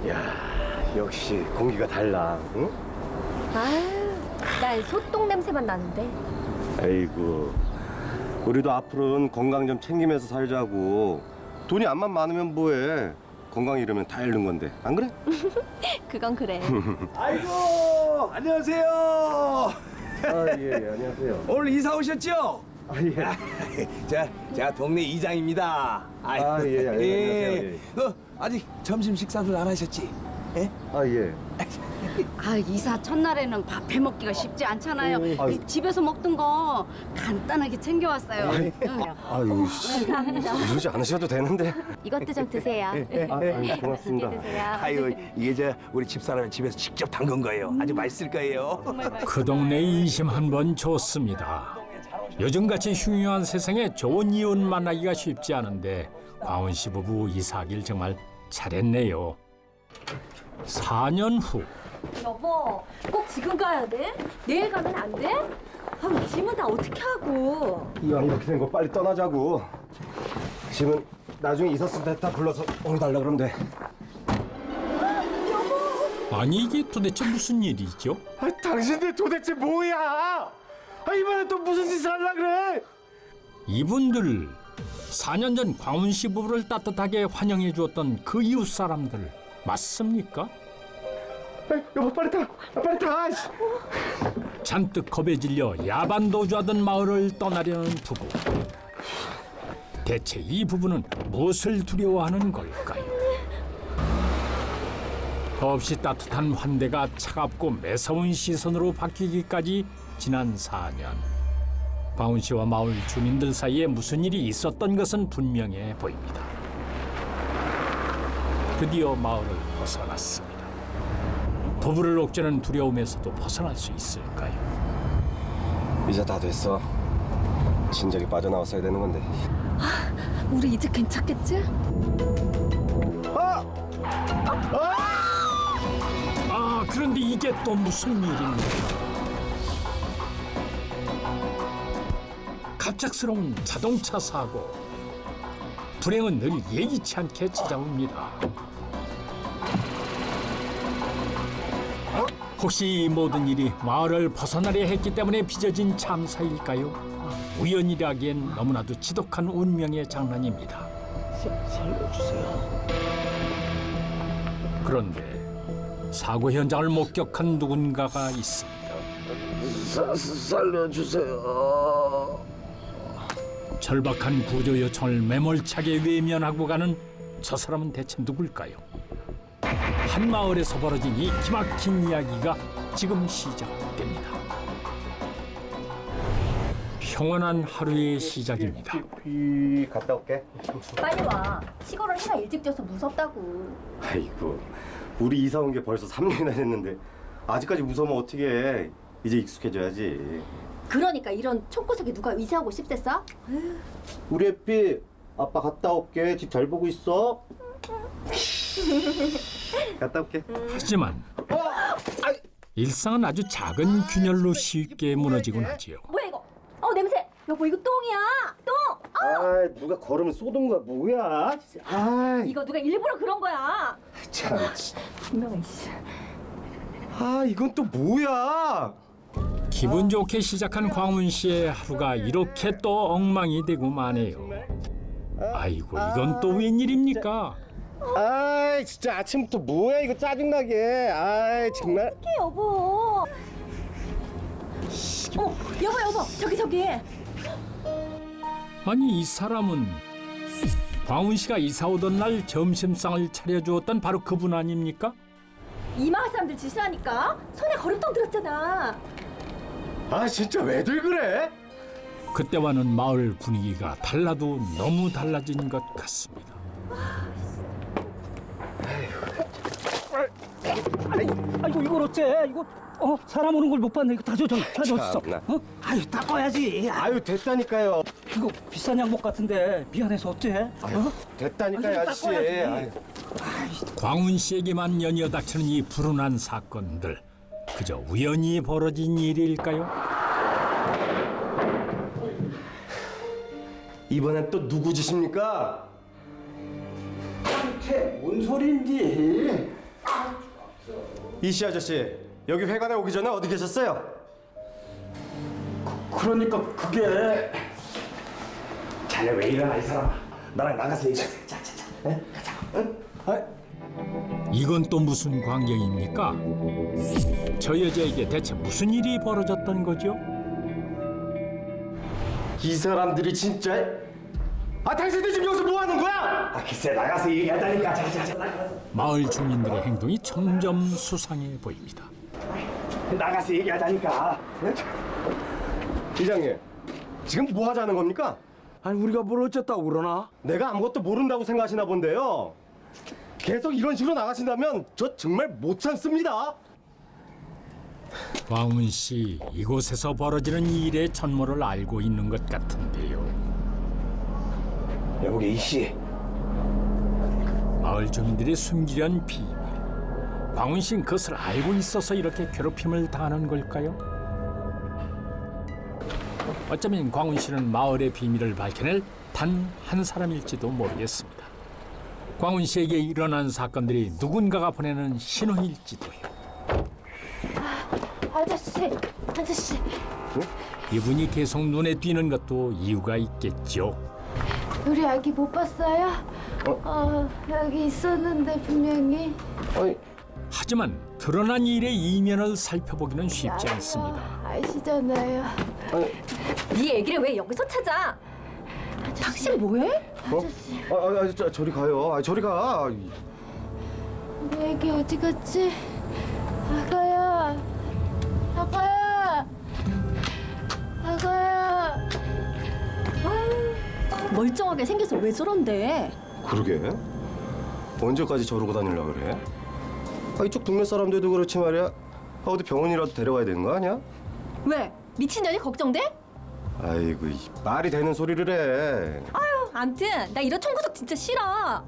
야, 역시 공기가 달라. 응? 아유, 난 소똥 냄새만 나는데. 아이고, 우리도 앞으로는 건강 좀 챙기면서 살자고. 돈이 암만 많으면 뭐해? 건강 잃으면 다 잃는 건데, 안 그래? 그건 그래. 아이고, 안녕하세요. 예, 안녕하세요. 오늘 이사 오셨죠? 예. 제가 동네 이장입니다. 예, 안녕하세요. 예. 아직 점심 식사도 안 하셨지? 예? 예. 아, 이사 첫날에는 밥 해먹기가 쉽지 않잖아요. 이 집에서 먹던 거 간단하게 챙겨왔어요. 응. 아유, 이러지 않으셔도 되는데. 이것도 좀 드세요. 아유, 고맙습니다. 맛있게 드세요. 아이고, 이게 우리 집사람이 집에서 직접 담근 거예요. 아주 맛있을 거예요. 그 동네 인심 한번 좋습니다. 요즘같이 흉흉한 세상에 좋은 이웃 만나기가 쉽지 않은데 광훈 씨 부부 이사하길 정말 잘했네요. 4년 후 여보, 꼭 지금 가야 돼? 내일 가면 안 돼? 아, 짐은 다 어떻게 하고? 이왕 이렇게 된 거 빨리 떠나자고. 짐은 나중에 이사 쓸 때 다 불러서 옮겨달라 그러면 돼. 아니 이게 도대체 무슨 일이죠? 당신들 도대체 뭐야? 이번에 또 무슨 짓을 하려 그래? 이분들 4년 전 광훈 씨 부부를 따뜻하게 환영해 주었던 그 이웃 사람들 맞습니까? 여보 빨리 타, 빨리 타. 잔뜩 겁에 질려 야반 도주하던 마을을 떠나려는 부부. 대체 이 부부는 무엇을 두려워하는 걸까요? 더없이 따뜻한 환대가 차갑고 매서운 시선으로 바뀌기까지 지난 4년. 광훈 씨와 마을 주민들 사이에 무슨 일이 있었던 것은 분명해 보입니다. 드디어 마을을 벗어났습니다. 부부를 옥죄는 두려움에서도 벗어날 수 있을까요? 이제 다 됐어. 진작에 빠져나왔어야 되는 건데. 우리 이제 괜찮겠지? 아, 그런데 이게 또 무슨 일입니까? 갑작스러운 자동차 사고. 불행은 늘 예기치 않게 찾아옵니다. 혹시 이 모든 일이 마을을 벗어나려 했기 때문에 빚어진 참사일까요? 우연이라기엔 너무나도 지독한 운명의 장난입니다. 살려주세요. 그런데 사고 현장을 목격한 누군가가 있습니다. 살려주세요. 절박한 구조 요청을 매몰차게 외면하고 가는 저 사람은 대체 누굴까요? 한 마을에서 벌어진 이 기막힌 이야기가 지금 시작됩니다. 평온한 하루의 시작입니다. 갔다 올게. 빨리 와. 시골은 해가 일찍 져서 무섭다고. 아이고, 우리 이사 온 게 벌써 3년이나 됐는데 아직까지 무서우면 어떻게 해? 이제 익숙해져야지. 그러니까 이런 촌구석에 누가 의지하고 싶댔어? 우리 애삐, 아빠 갔다 올게. 집 잘 보고 있어. 갔다 올게. 하지만 일상은 아주 작은 균열로 쉽게 무너지곤 하지요. 뭐야 이거? 냄새! 여보 이거 똥이야! 똥! 누가 걸으면 쏟은 거야. 뭐야? 이거 누가 일부러 그런 거야! 참. 분명히 씨. 이건 또 뭐야? 기분 좋게 시작한 광훈 씨의 하루가 이렇게 또 엉망이 되고 마네요. 아이고, 이건 또 웬일입니까? 진짜 아침부터 뭐야 이거 짜증나게. 정말. 어떡해 여보! 여보 저기 아니 이 사람은 광훈 씨가 이사 오던 날 점심상을 차려주었던 바로 그분 아닙니까? 이 마을 사람들 지시하니까 손에 거름통 들었잖아. 진짜 왜들 그래? 그때와는 마을 분위기가 달라도 너무 달라진 것 같습니다. 아이고 이걸 어째? 이거 사람 오는 걸 못 봤네. 이거 다 젖었어. 참나. 아유 닦아야지. 됐다니까요. 이거 비싼 양복 같은데 미안해서 어째? 됐다니까요, 아유, 아저씨. 닦아야지. 광훈 씨에게만 연이어 닥치는 이 불운한 사건들, 그저 우연히 벌어진 일일까요? 이번엔 또 누구 짓입니까? 대체 뭔 소린지? 이씨 아저씨, 여기 회관에 오기 전에 어디 계셨어요? 그러니까 그게 자네 왜 일어나 이 사람아. 나랑 나가서 얘기하자. 자자자. 가자. 응? 이건 또 무슨 광경입니까? 저 여자에게 대체 무슨 일이 벌어졌던 거죠? 이 사람들이 진짜. 아, 당신들 지금 여기서 뭐 하는 거야? 글쎄 나가서 얘기하자니까. 자자자. 마을 주민들의 행동이 점점 수상해 보입니다. 나가서 얘기하자니까. 응? 이장님, 지금 뭐 하자는 겁니까? 아니 우리가 뭘 어쨌다고 그러나? 내가 아무것도 모른다고 생각하시나 본데요. 계속 이런 식으로 나가신다면 저 정말 못 참습니다. 광훈 씨, 이곳에서 벌어지는 일의 전모를 알고 있는 것 같은데요. 여보게 이씨. 마을 주민들이 숨기려는 비밀. 광훈 씨는 그것을 알고 있어서 이렇게 괴롭힘을 당하는 걸까요? 어쩌면 광훈 씨는 마을의 비밀을 밝혀낼 단 한 사람일지도 모르겠습니다. 광훈 씨에게 일어난 사건들이 누군가가 보내는 신호일지도요. 아저씨. 이분이 계속 눈에 띄는 것도 이유가 있겠죠. 우리 아기 못 봤어요? 여기 있었는데 분명히. 하지만 드러난 일의 이면을 살펴보기는 쉽지 않습니다. 아시잖아요. 네 얘기를 왜 여기서 찾아? 당신 뭐해? 저리 가요. 저리 가. 내 애기 어디 갔지? 아가야. 멀쩡하게 생겨서 왜 저런데? 그러게. 언제까지 저러고 다니려고 그래? 이쪽 동네 사람들도 그렇지 말이야. 어디 병원이라도 데려가야 되는 거 아니야? 왜? 미친년이 걱정돼? 아이고, 말이 되는 소리를 해. 암튼 나 이런 청구석 진짜 싫어.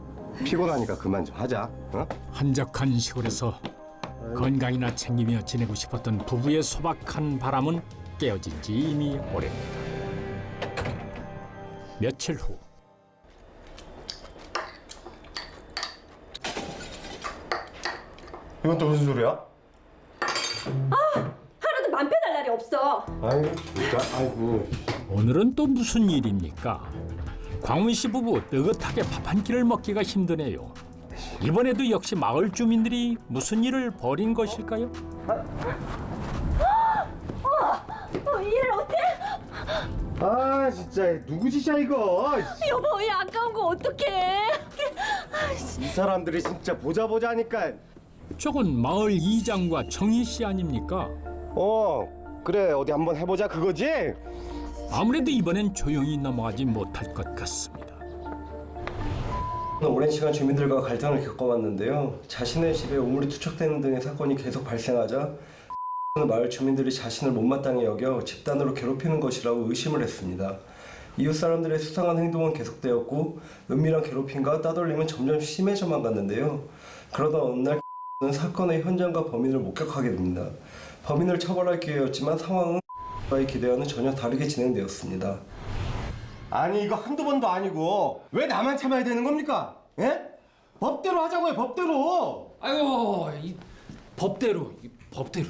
피곤하니까 그만 좀 하자. 어? 한적한 시골에서 건강이나 챙기며 지내고 싶었던 부부의 소박한 바람은 깨어진 지 이미 오래입니다. 며칠 후 이건 또 무슨 소리야? 하루도 맘 편할 날이 없어. 아이고, 진짜. 아이고. 오늘은 또 무슨 일입니까? 광훈 씨 부부 느긋하게 밥 한 끼를 먹기가 힘드네요. 이번에도 역시 마을 주민들이 무슨 일을 벌인 것일까요? 이를 어때? 진짜 누구 짓이야 이거? 여보, 이 아까운 거 어떡해? 이 사람들이 진짜 보자 하니까. 저건 마을 이장과 정희 씨 아닙니까? 그래, 어디 한번 해보자 그거지? 아무래도 이번엔 조용히 넘어가지 못할 것 같습니다. 오랜 시간 주민들과 갈등을 겪어왔는데요. 자신의 집에 우물이 투척되는 등의 사건이 계속 발생하자 마을 주민들이 자신을 못마땅히 여겨 집단으로 괴롭히는 것이라고 의심을 했습니다. 이웃 사람들의 수상한 행동은 계속되었고 은밀한 괴롭힘과 따돌림은 점점 심해져만 갔는데요. 그러다 어느 날 는 사건의 현장과 범인을 목격하게 됩니다. 범인을 처벌할 기회였지만 상황은 의 기대와는 전혀 다르게 진행되었습니다. 아니, 이거 한두 번도 아니고 왜 나만 참아야 되는 겁니까? 예? 법대로 하자고요, 법대로. 아이고 이 법대로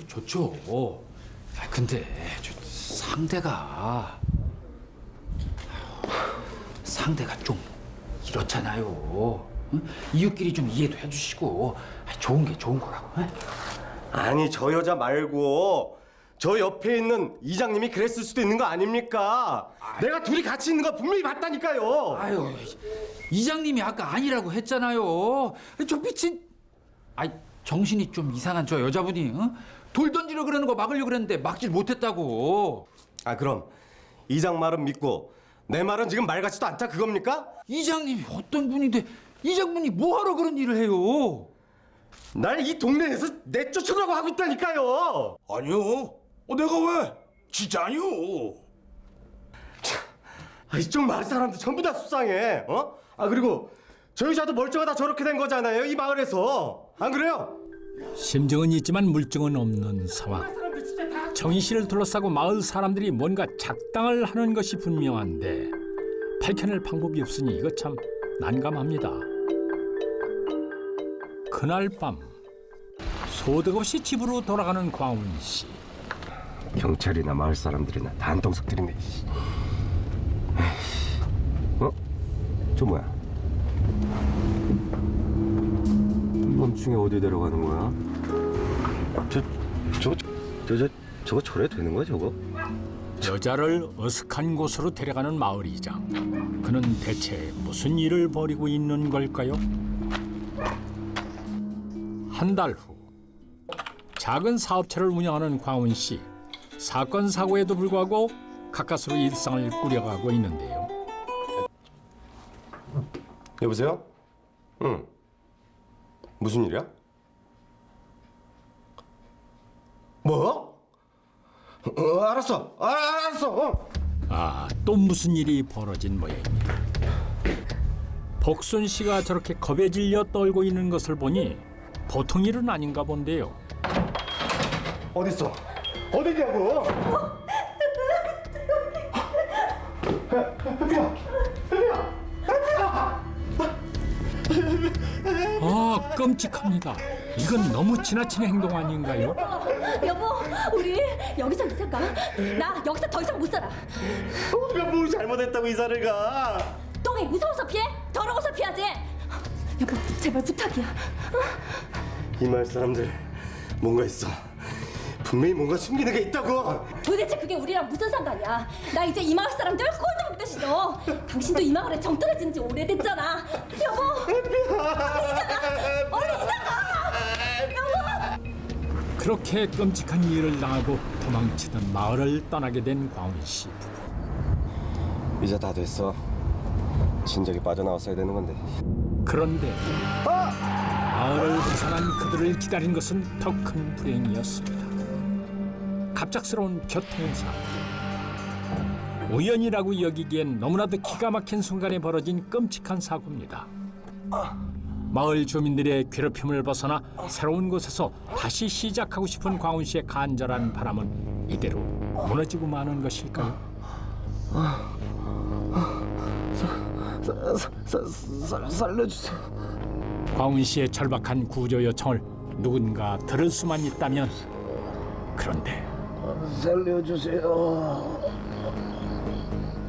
좋죠. 근데 저 상대가 좀 이렇잖아요. 응? 이웃끼리 좀 이해도 해주시고 좋은 게 좋은 거라고. 응? 아니, 저 여자 말고 저 옆에 있는 이장님이 그랬을 수도 있는 거 아닙니까? 내가 둘이 같이 있는 거 분명히 봤다니까요. 아유 이장님이 아까 아니라고 했잖아요. 저 미친 정신이 좀 이상한 저 여자분이 응? 돌 던지려 그러는 거 막으려고 그랬는데 막질 못했다고. 그럼 이장 말은 믿고 내 말은 지금 말 같지도 않다 그겁니까? 이장님이 어떤 분인데 이장분이 뭐하러 그런 일을 해요? 날 이 동네에서 내쫓으라고 하고 있다니까요. 아니요. 내가 왜? 진짜 아니요. 이쪽 마을 사람들 전부 다 수상해. 그리고 저 여자도 멀쩡하다 저렇게 된 거잖아요, 이 마을에서. 안 그래요? 심증은 있지만 물증은 없는 상황. 정희 씨를 둘러싸고 마을 사람들이 뭔가 작당을 하는 것이 분명한데 밝혀낼 방법이 없으니 이거 참 난감합니다. 그날 밤 소득 없이 집으로 돌아가는 광훈 씨. 경찰이나 마을 사람들이나 다 한통속 들이네. 어? 저 뭐야? 이밤중에 어디 데려가는 거야? 저거 저래도 되는 거야 저거? 여자를 어색한 곳으로 데려가는 마을이장. 그는 대체 무슨 일을 벌이고 있는 걸까요? 한 달 후, 작은 사업체를 운영하는 광훈 씨. 사건 사고에도 불구하고 가까스로 일상을 꾸려가고 있는데요. 여보세요? 응. 무슨 일이야? 뭐? 알았어. 알았어. 아, 또 무슨 일이 벌어진 모양입니다. 복순 씨가 저렇게 겁에 질려 떨고 있는 것을 보니 보통 일은 아닌가 본데요. 어딨어? 어디냐고? 아, 끔찍합니다. 이건 너무 지나친 행동 아닌가요? 여보, 우리 여기서 이사 가. 나 여기서 더 이상 못 살아. 우리가 뭘 잘못했다고 이사를 가? 똥이 무서워서 피해? 더러워서 피하지. 여보, 제발 부탁이야. 이 마을 사람들 뭔가 있어. 분명히 뭔가 숨기는 게 있다고. 도대체 그게 우리랑 무슨 상관이야? 나 이제 이 마을 사람들 꼴도 보기 싫어. 당신도 이 마을에 정 떨어진 지 오래됐잖아. 여보, 얼른 이사 가. 여보. 그렇게 끔찍한 일을 당하고 도망치던 마을을 떠나게 된 광훈 씨 부부. 이제 다 됐어. 진작에 빠져나왔어야 되는 건데. 그런데 마을을 벗어난 그들을 기다린 것은 더 큰 불행이었습니다. 갑작스러운 교통사고. 우연이라고 여기기엔 너무나도 기가 막힌 순간에 벌어진 끔찍한 사고입니다. 마을 주민들의 괴롭힘을 벗어나 새로운 곳에서 다시 시작하고 싶은 광훈 씨의 간절한 바람은 이대로 무너지고 마는 것일까요? 살려주세요. 광훈 씨의 절박한 구조 요청을 누군가 들을 수만 있다면. 그런데 살려주세요.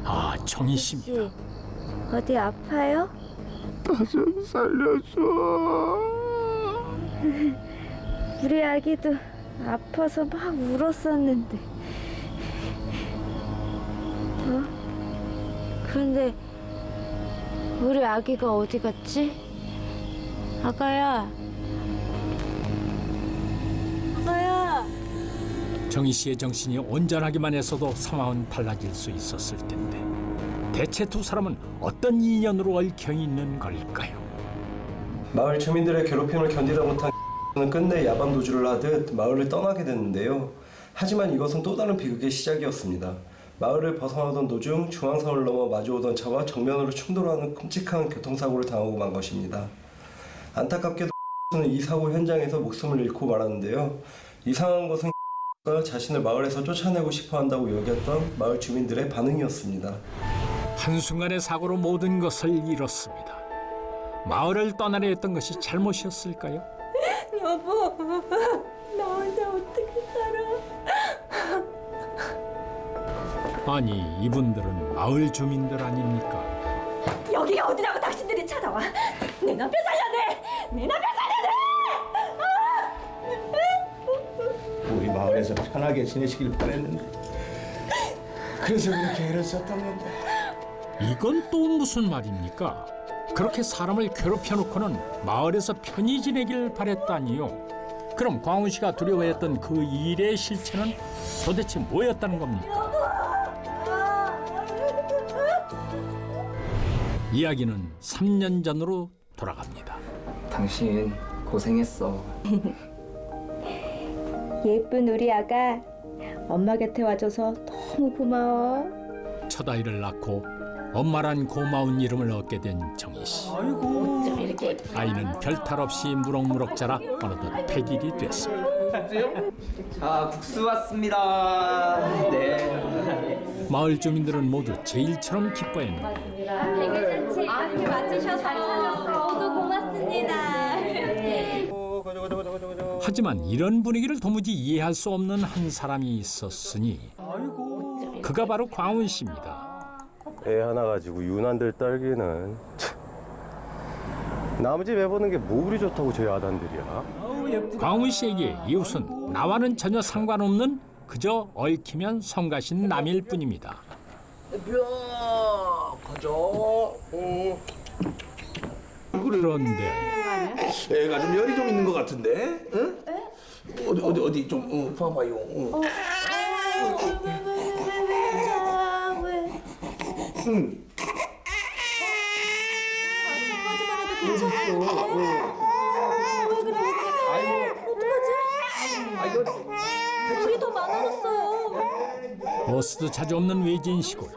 아, 정희 씨입니다. 어디 아파요? 좀 살려줘. 우리 아기도 아파서 막 울었었는데. 그런데 우리 아기가 어디 갔지? 아가야. 아가야. 정희 씨의 정신이 온전하기만 했어도 상황은 달라질 수 있었을 텐데 대체 두 사람은 어떤 인연으로 얽혀 있는 걸까요? 마을 주민들의 괴롭힘을 견디다 못한 는 끝내 야반 도주를 하듯 마을을 떠나게 됐는데요. 하지만 이것은 또 다른 비극의 시작이었습니다. 마을을 벗어나던 도중 중앙선을 넘어 마주오던 차와 정면으로 충돌하는 끔찍한 교통사고를 당하고 만 것입니다. 안타깝게도 는 이 사고 현장에서 목숨을 잃고 말았는데요. 이상한 것은 가 자신을 마을에서 쫓아내고 싶어 한다고 여겼던 마을 주민들의 반응이었습니다. 한순간의 사고로 모든 것을 잃었습니다. 마을을 떠나려 했던 것이 잘못이었을까요? 여보, 나 혼자 어떻게 살아? 아니, 이분들은 마을 주민들 아닙니까? 여기가 어디라고 당신들이 찾아와? 내 남편 살려내! 내 남편 살려내! 우리 마을에서 편하게 지내시길 바랬는데 그래서 그렇게 애를 썼던 건데. 이건 또 무슨 말입니까? 그렇게 사람을 괴롭혀놓고는 마을에서 편히 지내길 바랬다니요. 그럼 광훈 씨가 두려워했던 그 일의 실체는 도대체 뭐였다는 겁니까? 이야기는 3년 전으로 돌아갑니다. 당신 고생했어. 예쁜 우리 아가 엄마 곁에 와줘서 너무 고마워. 첫 아이를 낳고 엄마란 고마운 이름을 얻게 된 정희 씨. 아이는 별탈 없이 무럭무럭 자라 어느덧 100일이 됐습니다. 자, 국수 왔습니다. 네. 마을 주민들은 모두 제일처럼 기뻐했는데 이렇게 맞추셔서 모두 고맙습니다. 하지만 이런 분위기를 도무지 이해할 수 없는 한 사람이 있었으니 그가 바로 광훈 씨입니다. 애 하나 가지고 유난들 떨기는 남의 집 애 보는 게 뭐 그리 좋다고 저희 아단들이야. 광훈 씨에게 이웃은 나와는 전혀 상관없는 그저 얽히면 성가신 남일 뿐입니다. 그런데 애가 좀 열이 좀 있는 것 같은데? 응? 어디 좀 봐봐요. 응. 물이 더 많아졌어요. 버스도 자주 없는 외진 시골.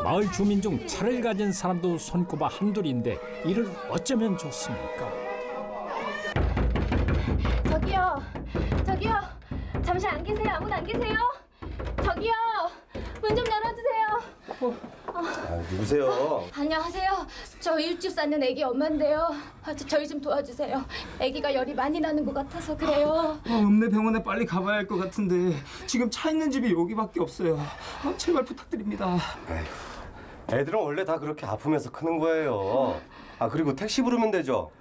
마을 주민 중 차를 가진 사람도 손꼽아 한둘인데 이를 어쩌면 좋습니까? 저기요. 잠시 안 계세요? 아무도 안 계세요? 저기요. 문 좀 열어주세요. 누구세요? 안녕하세요. 저 일주 쌓는 애기 엄마인데요. 저희 좀 도와주세요. 애기가 열이 많이 나는 것 같아서 그래요. 읍내 병원에 빨리 가봐야 할 것 같은데 지금 차 있는 집이 여기밖에 없어요. 제발 부탁드립니다. 애들은 원래 다 그렇게 아프면서 크는 거예요. 아 그리고 택시 부르면 되죠.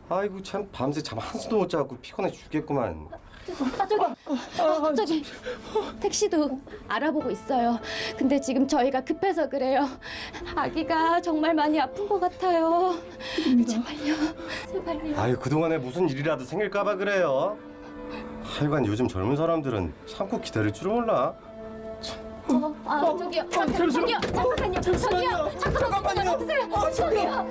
아이고 참 밤새 잠 한숨도 못 자고 피곤해 죽겠구만. 저기 택시도 알아보고 있어요. 근데 지금 저희가 급해서 그래요. 아기가 정말 많이 아픈 것 같아요. 제발요. 아유 그동안에 무슨 일이라도 생길까봐 그래요. 하여간 요즘 젊은 사람들은 참고 기다릴 줄 몰라. 저기요. 잠깐만요. 잠깐만요. 저기요.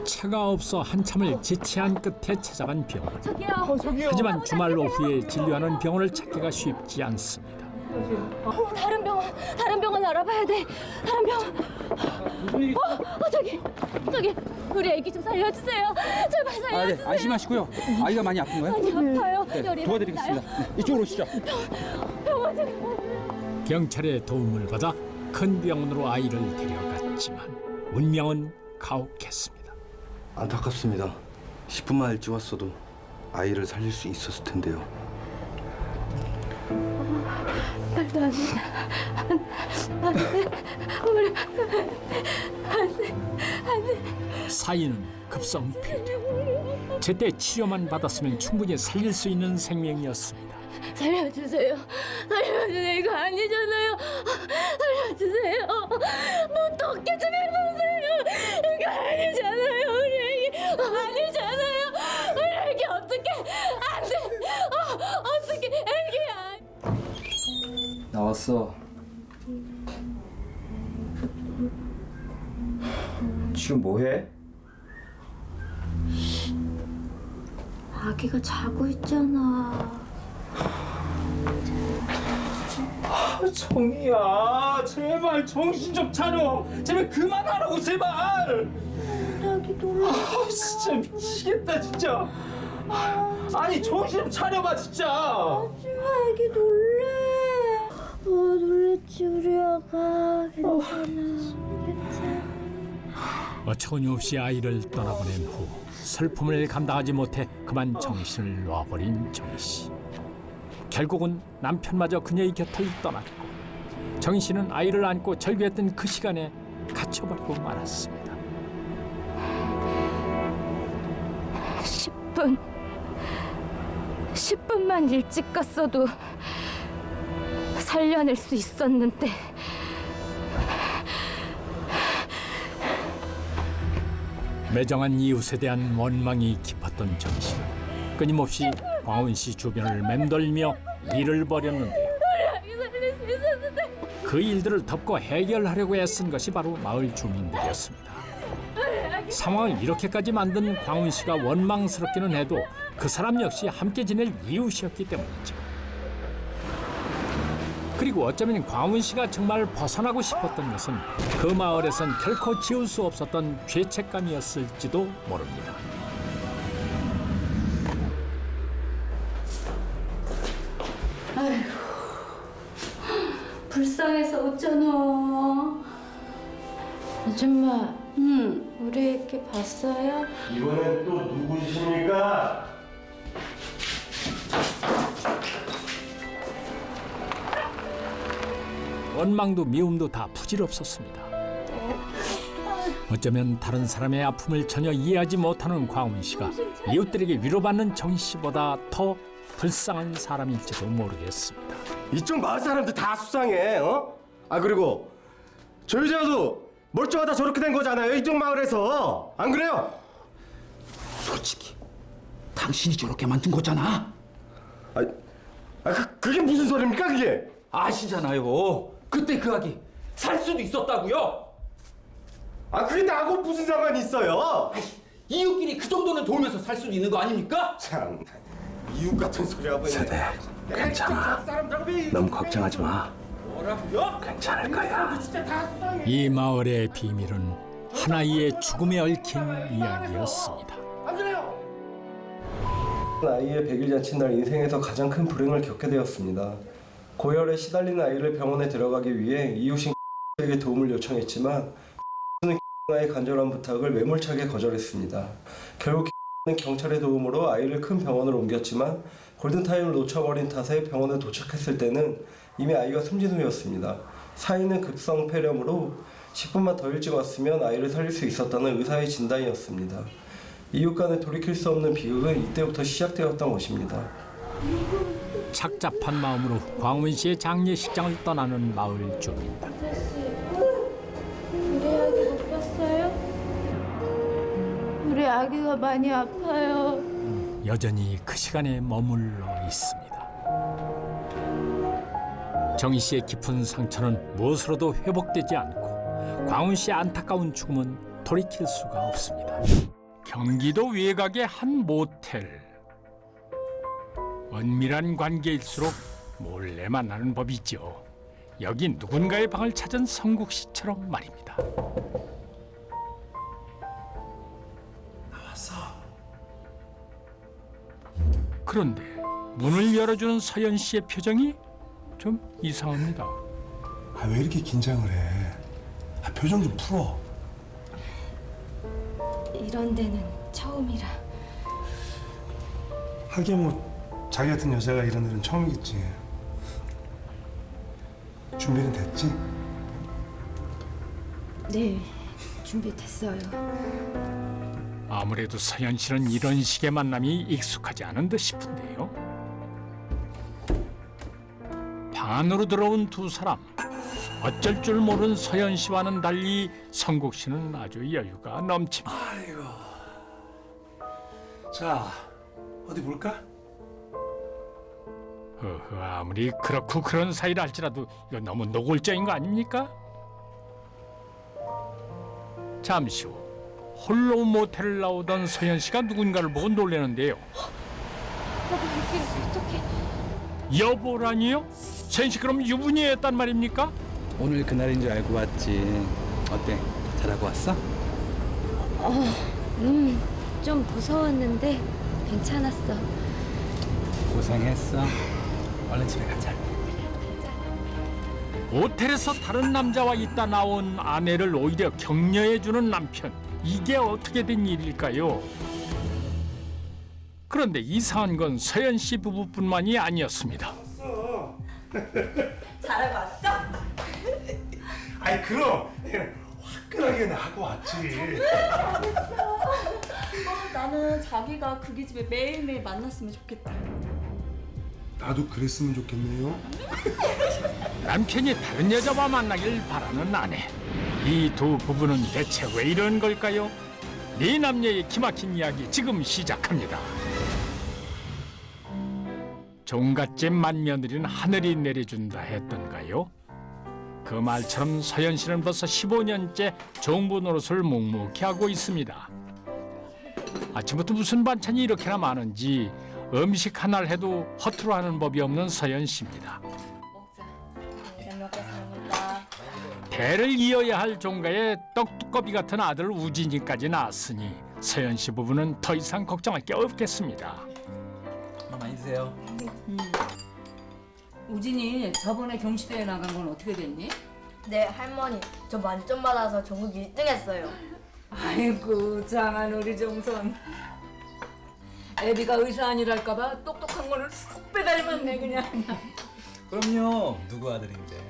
차가 없어 한참을 지체한 끝에 찾아간 병원. 저기요. 하지만 주말 오후에 진료하는 병원을 찾기가 쉽지 않습니다. 다른 병원 알아봐야 돼. 다른 병원. 저기 우리 애기 좀 살려주세요. 제발 살려주세요. 안심하시고요. 아이가 많이 아픈 거예요? 많이 아파요. 열이 도와드리겠습니다. 이쪽으로 오시죠. 경찰의 도움을 받아 큰 병원으로 아이를 데려갔지만 운명은 가혹했습니다. 안타깝습니다. 10분만 일찍 왔어도 아이를 살릴 수 있었을 텐데요. 말도 안 돼. 안 돼. 사인은 급성 폐렴. 제때 치료만 받았으면 충분히 살릴 수 있는 생명이었습니다. 살려주세요. 이거 아니잖아요. 살려주세요. 눈 덮게 좀 해보세요. 이거 아니잖아요. 우리 애기 아니잖아요. 우리 애기 어떻게 안 돼. 어떻게 애기야. 나왔어. 지금 뭐해? 아기가 자고 있잖아. 정이야, 제발 정신 좀 차려. 제발 그만하라고 제발. 아기 놀라. 진짜 미치겠다 진짜. 아니 정신 좀 차려봐 진짜. 아기 놀래. 놀랬지 우리 아가. 괜찮아. 어처구니 없이 아이를 떠나보낸 후 슬픔을 감당하지 못해 그만 정신을 놔버린 정희 씨. 결국은 남편마저 그녀의 곁을 떠났고 정희 씨는 아이를 안고 절규했던 그 시간에 갇혀버리고 말았습니다. 10분만 일찍 갔어도 살려낼 수 있었는데. 매정한 이웃에 대한 원망이 깊었던 정희 씨는 끊임없이 광훈 씨 주변을 맴돌며 일을 벌였는데요. 그 일들을 덮고 해결하려고 애쓴 것이 바로 마을 주민들이었습니다. 상황을 이렇게까지 만든 광훈 씨가 원망스럽기는 해도 그 사람 역시 함께 지낼 이웃이었기 때문이죠. 그리고 어쩌면 광훈 씨가 정말 벗어나고 싶었던 것은 그 마을에선 결코 지울 수 없었던 죄책감이었을지도 모릅니다. 불쌍해서 어쩌노. 아줌마 우리 애기 봤어요? 이번엔 또 누구십니까? 원망도 미움도 다 부질없었습니다. 어쩌면 다른 사람의 아픔을 전혀 이해하지 못하는 광훈 씨가 이웃들에게 위로받는 정희 씨보다 더 불쌍한 사람일지도 모르겠습니다. 이쪽 마을 사람들 다 수상해. 어? 아 그리고 저 여자도 멀쩡하다 저렇게 된 거잖아요. 이쪽 마을에서. 안 그래요? 솔직히 당신이 저렇게 만든 거잖아. 그게 무슨 소리입니까 그게? 아시잖아요. 그때 그 아기 살 수도 있었다고요. 그게 나하고 무슨 상관이 있어요? 이웃끼리 그 정도는 도우면서 살 수도 있는 거 아닙니까? 참 이웃 같은 소리 하고 있네. 세대, 괜찮아. 너무 걱정하지 마. 뭐라고요? 괜찮을 거야. 이 마을의 비밀은 하나이의 죽음에 얽힌 이야기였습니다. 아이의 100일 잔치 날 인생에서 가장 큰 불행을 겪게 되었습니다. 고열에 시달리는 아이를 병원에 들어가기 위해 이웃인 에게 도움을 요청했지만 는 아이의 간절한 부탁을 매몰차게 거절했습니다. 결국 는 경찰의 도움으로 아이를 큰 병원으로 옮겼지만 골든타임을 놓쳐버린 탓에 병원에 도착했을 때는 이미 아이가 숨진 후였습니다. 사인은 급성 폐렴으로 10분만 더 일찍 왔으면 아이를 살릴 수 있었다는 의사의 진단이었습니다. 이웃 간에 돌이킬 수 없는 비극은 이때부터 시작되었던 것입니다. 착잡한 마음으로 광훈 씨의 장례식장을 떠나는 마을 주민들. 우리 아기 못 봤어요? 우리 아기가 많이 아파요. 여전히 그 시간에 머물러 있습니다. 정희 씨의 깊은 상처는 무엇으로도 회복되지 않고 광훈 씨의 안타까운 죽음은 돌이킬 수가 없습니다. 경기도 외곽의 한 모텔. 은밀한 관계일수록 몰래 만나는 법이죠. 여기 누군가의 방을 찾은 성국 씨처럼 말입니다. 나왔어. 그런데 문을 열어주는 서연 씨의 표정이 좀 이상합니다. 왜 이렇게 긴장을 해? 표정 좀 풀어. 이런 데는 처음이라. 하긴 뭐 자기 같은 여자가 이런 일은 처음이겠지. 준비는 됐지? 네, 준비됐어요. 아무래도 서연 씨는 이런 식의 만남이 익숙하지 않은 듯 싶은데요. 방 안으로 들어온 두 사람. 어쩔 줄 모르는 서연 씨와는 달리 성국 씨는 아주 여유가 넘칩니다. 아이고. 자, 어디 볼까? 아무리 그렇고 그런 사이라 할지라도 이거 너무 노골적인 거 아닙니까? 잠시 후 홀로 모텔을 나오던 서연 씨가 누군가를 보고 놀라는데요. 여보라니요? 서연 씨 그럼 유부녀였단 말입니까? 오늘 그날인 줄 알고 왔지. 어때? 잘하고 왔어? 좀 무서웠는데 괜찮았어. 고생했어. 얼른 집에 가자. 모텔에서 다른 남자와 있다 나온 아내를 오히려 격려해주는 남편. 이게 어떻게 된 일일까요? 그런데 이상한 건 서연 씨 부부뿐만이 아니었습니다. 잘하고 왔어? 아이 그럼 화끈하게 하고 왔지. 나는 자기가 그게 집에 매일매일 만났으면 좋겠다. 나도 그랬으면 좋겠네요. 남편이 다른 여자와 만나길 바라는 아내. 이 두 부부는 대체 왜 이런 걸까요? 네 남녀의 기막힌 이야기 지금 시작합니다. 종갓집 맏며느리는 하늘이 내려준다 했던가요? 그 말처럼 서연 씨는 벌써 15년째 종부 노릇을 묵묵히 하고 있습니다. 아침부터 무슨 반찬이 이렇게나 많은지 음식 하나를 해도 허투루 하는 법이 없는 서연 씨입니다. 잘 먹겠습니다. 대를 이어야 할 종가의 떡두꺼비 같은 아들 우진이까지 낳았으니 서연 씨 부부는 더 이상 걱정할 게 없겠습니다. 많이 드세요. 우진이 저번에 경시대회 나간 건 어떻게 됐니? 네, 할머니. 저 만점 받아서 전국 1등 했어요. 아이고 장한 우리 정선. 애비가 의사 아니랄까봐 똑똑한 거는 쏙 빼닮았네 그냥. 그럼요. 누구 아들인데.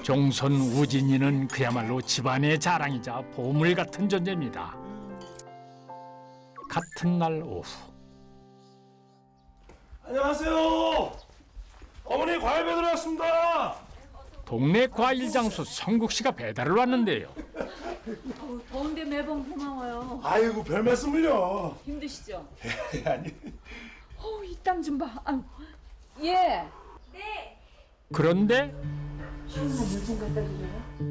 종손 우진이는 그야말로 집안의 자랑이자 보물 같은 존재입니다. 같은 날 오후 안녕하세요. 어머니 과일 배달 왔습니다. 동네 과일 장수 성국 씨가 배달을 왔는데요. 더운데 매번 고마워요. 아이고 별 말씀을요. 힘드시죠? 아니. 이 땀 좀 봐. 아유. 예. 그런데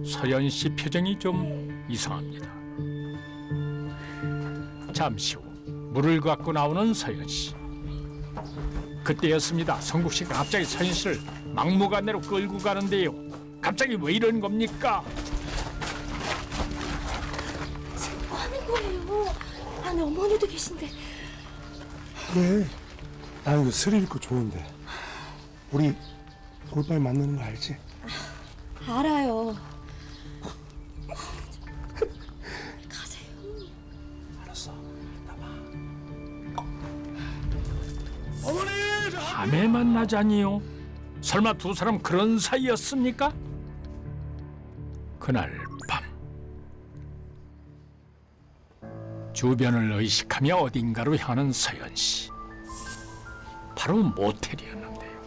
서연 씨 표정이 좀 이상합니다. 잠시 후 물을 갖고 나오는 서연 씨. 그때였습니다. 성국 씨가 갑자기 서연 씨를 막무가내로 끌고 가는데요. 갑자기 왜 이런 겁니까? 뭐 하는 거예요? 안에 어머니도 계신데. 그래. 난 이거 스릴 있고 좋은데. 우리 돌발 만나는 거 알지? 알아요. 밤에 만나자니요? 설마 두 사람 그런 사이였습니까? 그날 밤 주변을 의식하며 어딘가로 향하는 서연 씨. 바로 모텔이었는데요.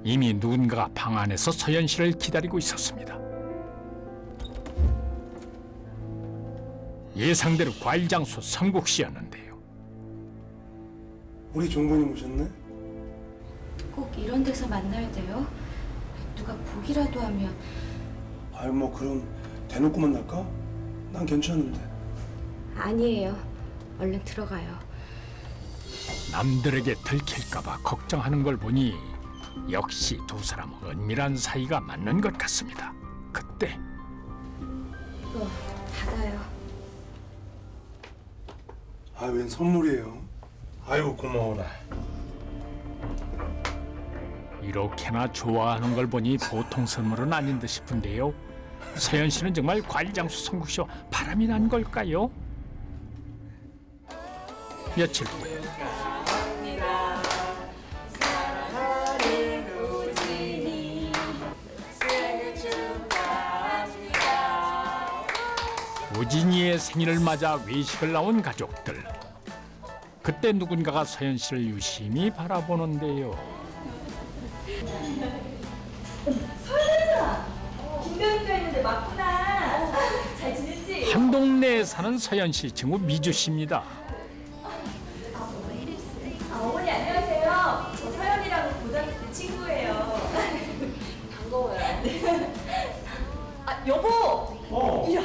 이미 누군가가 방 안에서 서연 씨를 기다리고 있었습니다. 예상대로 과일 장수 성국 씨였는데요. 우리 종군이 오셨네? 꼭 이런 데서 만나야 돼요? 누가 보기라도 하면. 아유 뭐 그럼 대놓고 만날까? 난 괜찮은데. 아니에요. 얼른 들어가요. 남들에게 들킬까봐 걱정하는 걸 보니 역시 두 사람은 은밀한 사이가 맞는 것 같습니다. 그때 이거 받아요. 아 웬 선물이에요? 아이고 고마워라. 이렇게나 좋아하는 걸 보니 보통 선물은 아닌 듯 싶은데요. 서연 씨는 정말 과일 장수 성국 씨와 바람이 난 걸까요? 며칠 후 우진이의 생일을 맞아 외식을 나온 가족들. 그때 누군가가 서연 씨를 유심히 바라보는데요. 서연아! 김병희가 있는데 맞구나. 잘 지냈지? 한 동네에 사는 서연 씨 친구 미주 씨입니다. 어머니 안녕하세요. 저 서연이랑 고등학교 때 친구예요. 반가워요. 여보! 이야.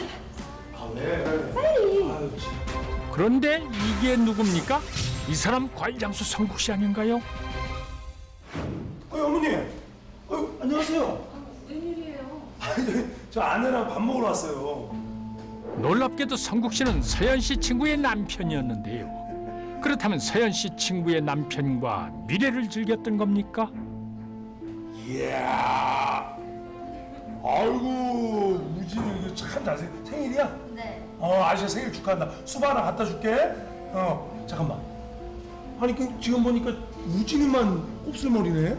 그런데 이게 누굽니까? 이 사람 과일 장수 성국 씨 아닌가요? 어머니. 안녕하세요. 웬일이에요? 저 아내랑 밥 먹으러 왔어요. 놀랍게도 성국 씨는 서연 씨 친구의 남편이었는데요. 그렇다면 서연 씨 친구의 남편과 미래를 즐겼던 겁니까? 이야. 아이고 우진이 이거 참 잘생. 생일이야? 네. 아저씨 생일 축하한다. 수박 하나 갖다 줄게. 잠깐만. 아니 지금 보니까 우진이만 곱슬머리네.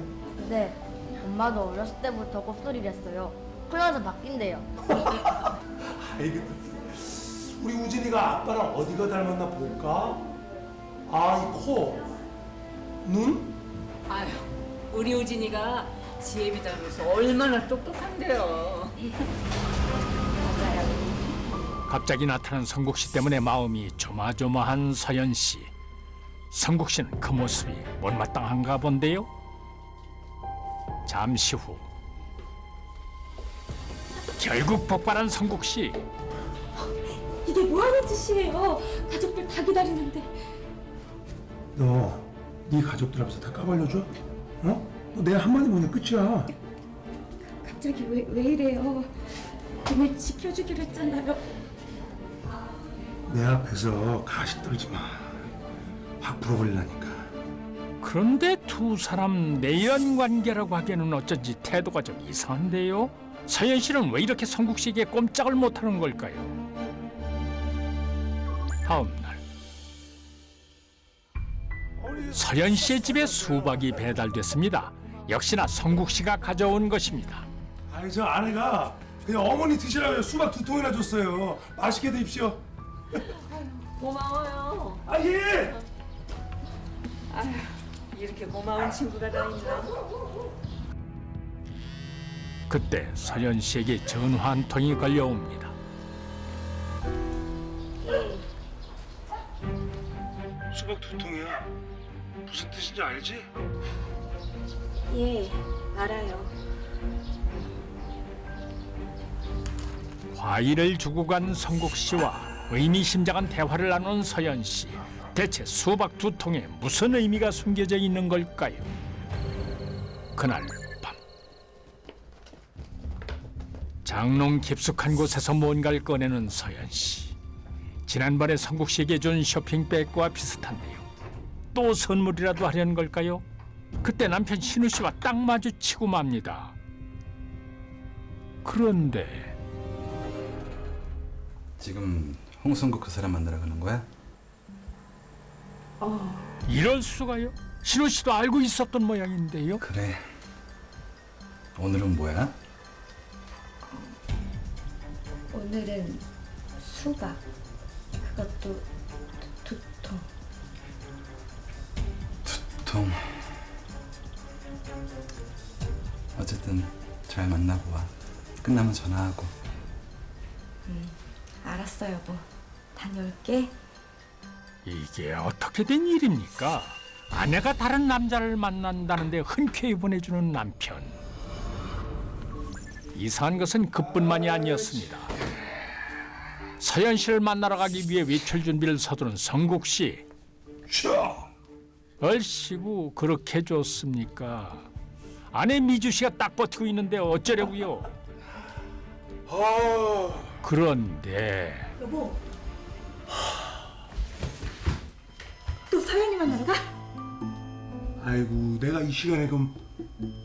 네, 엄마도 어렸을 때부터 곱슬이랬어요. 크면서 바뀐대요. 아이고 우리 우진이가 아빠랑 어디가 닮았나 볼까? 이 코, 눈? 아유, 우리 우진이가 지혜비 닮아서 얼마나 똑똑한데요. 갑자기 나타난 성국 씨 때문에 마음이 조마조마한 서연 씨. 성국 씨는 그 모습이 못마땅한가 본데요. 잠시 후 결국 폭발한 성국 씨. 이게 뭐 하는 짓이에요? 가족들 다 기다리는데. 너 네 가족들 앞에서 다 까발려줘? 너 내 한마디 보면 끝이야. 갑자기 왜 이래요? 오늘 지켜주기로 했잖아요. 내 앞에서 가식 떨지 마. 확 풀어버리려니까. 그런데 두 사람 내연 관계라고 하기에는 어쩐지 태도가 좀 이상한데요. 서연 씨는 왜 이렇게 성국 씨에게 꼼짝을 못하는 걸까요? 다음 날 서연 씨의 집에 수박이 배달됐습니다. 역시나 성국 씨가 가져온 것입니다. 아니 저 아내가 그냥 어머니 드시라고 수박 2통이나 줬어요. 맛있게 드십시오. 고마워요. 아 예. 아휴, 이렇게 고마운 친구가 다 있나? 그때 서연 씨에게 전화 한 통이 걸려옵니다. 수박 2통이야. 무슨 뜻인지 알지? 예, 알아요. 과일을 주고 간 성국 씨와 의미심장한 대화를 나눈 서연 씨. 대체 수박 2통에 무슨 의미가 숨겨져 있는 걸까요? 그날 밤 장롱 깊숙한 곳에서 뭔가를 꺼내는 서연 씨. 지난번에 성국 씨에게 준 쇼핑백과 비슷한데요. 또 선물이라도 하려는 걸까요? 그때 남편 신우 씨와 딱 마주치고 맙니다. 그런데 지금 홍성국 그 사람 만나러 가는 거야? 이럴 수가요? 신우 씨도 알고 있었던 모양인데요. 그래. 오늘은 뭐야? 오늘은 수박. 그것도 2통. 통. 어쨌든 잘 만나고 와. 끝나면 전화하고. 알았어 여보. 다녀올게. 이게 어떻게 된 일입니까? 아내가 다른 남자를 만난다는데 흔쾌히 보내주는 남편. 이상한 것은 그뿐만이 아니었습니다. 서연 씨를 만나러 가기 위해 외출 준비를 서두른 성국 씨. 얼씨구 그렇게 좋습니까? 아내 미주 씨가 딱 버티고 있는데 어쩌려고요? 그런데 여보. 또 서연이 만나러 가? 아이고 내가 이 시간에 그럼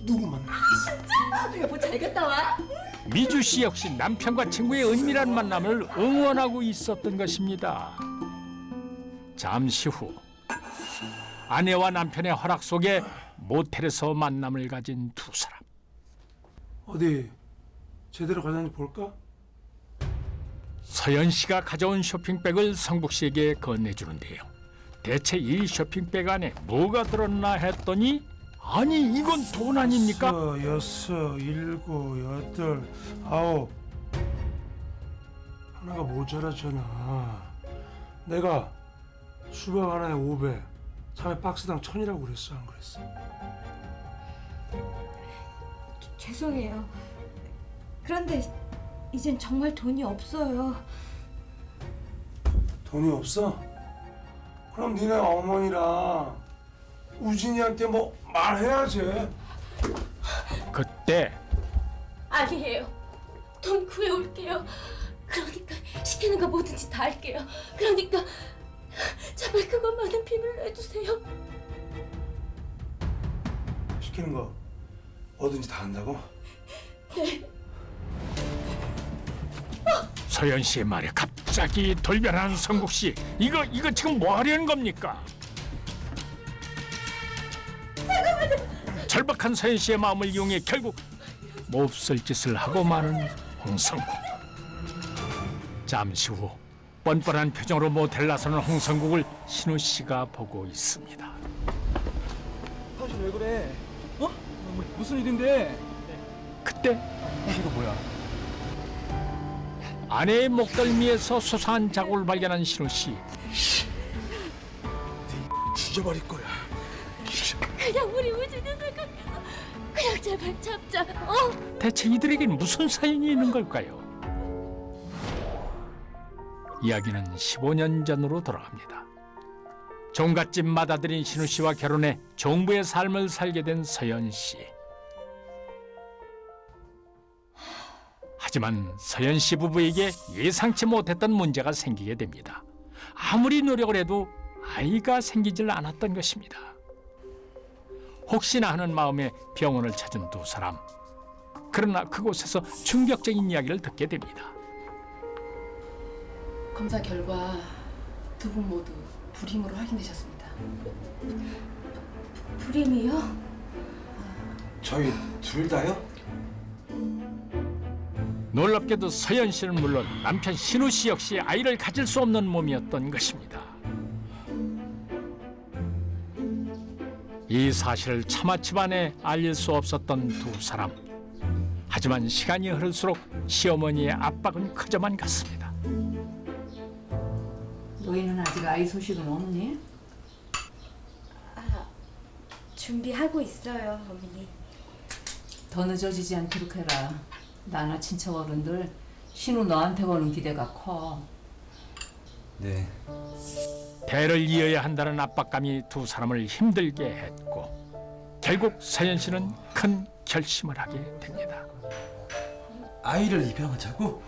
누구 만나? 진짜? 여보 잘 갔다 와. 미주 씨 역시 남편과 친구의 은밀한 만남을 응원하고 있었던 것입니다. 잠시 후 아내와 남편의 허락 속에 모텔에서 만남을 가진 두 사람. 어디 제대로 가자니 볼까? 서연 씨가 가져온 쇼핑백을 성국 씨에게 건네주는데요. 대체 이 쇼핑백 안에 뭐가 들었나 했더니 아니 이건 돈 아닙니까? 6, 7, 8, 9 하나가 모자라잖아. 내가 수박 하나에 500 3회 박스당 1000이라고 그랬어 안 그랬어? 죄송해요. 그런데 이젠 정말 돈이 없어요. 돈이 없어? 그럼 니네 어머니랑 우진이한테 뭐 말해야지. 그때 아니에요. 돈 구해올게요. 그러니까 시키는 거 뭐든지 다 할게요. 그러니까 제발 그것만은 비밀로 해주세요. 시키는 거 뭐든지 다 한다고? 네. 서연 씨의 말에 갑자기 돌변한 성국 씨. 이거 지금 뭐 하려는 겁니까? 절박한 서연 씨의 마음을 이용해 결국 몹쓸 짓을 하고 마는 홍성국. 잠시 후 뻔뻔한 표정으로 모텔 나서는 홍성국을 신우 씨가 보고 있습니다. 당신 왜 그래? 어? 무슨 일인데? 그때 이거 뭐야? 아내의 목덜미에서 수상한 자국을 발견한 신우 씨. 죽여버릴 거야. 그냥 우리 우진이 생각해서 그냥 제발 잡자. 대체 이들에겐 무슨 사연이 있는 걸까요? 이야기는 15년 전으로 돌아갑니다. 종갓집 맏아들인 신우 씨와 결혼해 종부의 삶을 살게 된 서연 씨. 하지만 서연 씨 부부에게 예상치 못했던 문제가 생기게 됩니다. 아무리 노력을 해도 아이가 생기질 않았던 것입니다. 혹시나 하는 마음에 병원을 찾은 두 사람. 그러나 그곳에서 충격적인 이야기를 듣게 됩니다. 검사 결과 두 분 모두 불임으로 확인되셨습니다. 불임이요? 저희 둘 다요? 놀랍게도 서현 씨는 물론 남편 신우 씨 역시 아이를 가질 수 없는 몸이었던 것입니다. 이 사실을 차마 집안에 알릴 수 없었던 두 사람. 하지만 시간이 흐를수록 시어머니의 압박은 커져만 갔습니다. 너희는 아직 아이 소식은 없니? 준비하고 있어요, 어머니. 더 늦어지지 않도록 해라. 나나 친척 어른들 신우 너한테 거는 기대가 커. 네. 대를 이어야 한다는 압박감이 두 사람을 힘들게 했고 결국 서현 씨는 큰 결심을 하게 됩니다. 아이를 입양하자고?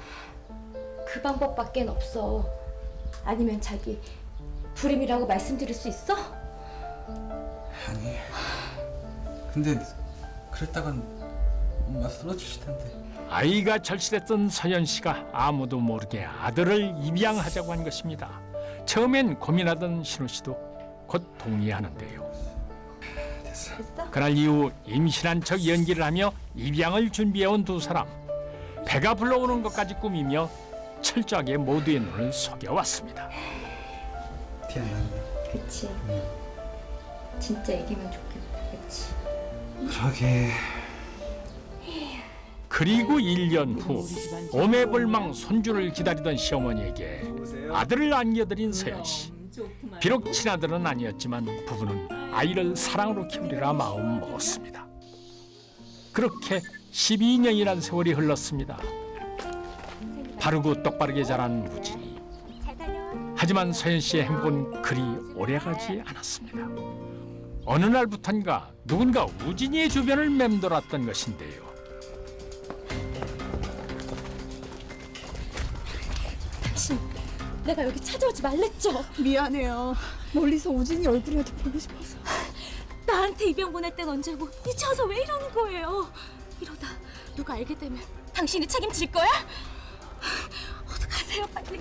그 방법밖에 없어. 아니면 자기 불임이라고 말씀드릴 수 있어? 아니. 근데 그랬다간 엄마 쓰러지실 텐데. 아이가 절실했던 서현 씨가 아무도 모르게 아들을 입양하자고 한 것입니다. 처음엔 고민하던 신우 씨도 곧 동의하는데요. 됐어? 그날 이후 임신한 척 연기를 하며 입양을 준비해온 두 사람. 배가 불러오는 것까지 꾸미며 철저하게 모두의 눈을 속여왔습니다. 티 안 나는데. 그치. 진짜 이기면 좋겠다, 그치? 그러게. 그리고 1년 후 오매불망 손주를 기다리던 시어머니에게 아들을 안겨드린 서현 씨. 비록 친아들은 아니었지만 부부는 아이를 사랑으로 키우리라 마음 먹었습니다. 그렇게 12년이란 세월이 흘렀습니다. 바르고 똑바르게 자란 우진이. 하지만 서현 씨의 행복은 그리 오래가지 않았습니다. 어느 날부턴가 누군가 우진이의 주변을 맴돌았던 것인데요. 당신, 내가 여기 찾아오지 말랬죠? 미안해요. 멀리서 우진이 얼굴이라도 보고 싶어서. 나한테 입양 보낼 땐 언제고 이제 와서 왜 이러는 거예요? 이러다 누가 알게 되면 당신이 책임질 거야? 어서 가세요, 빨리.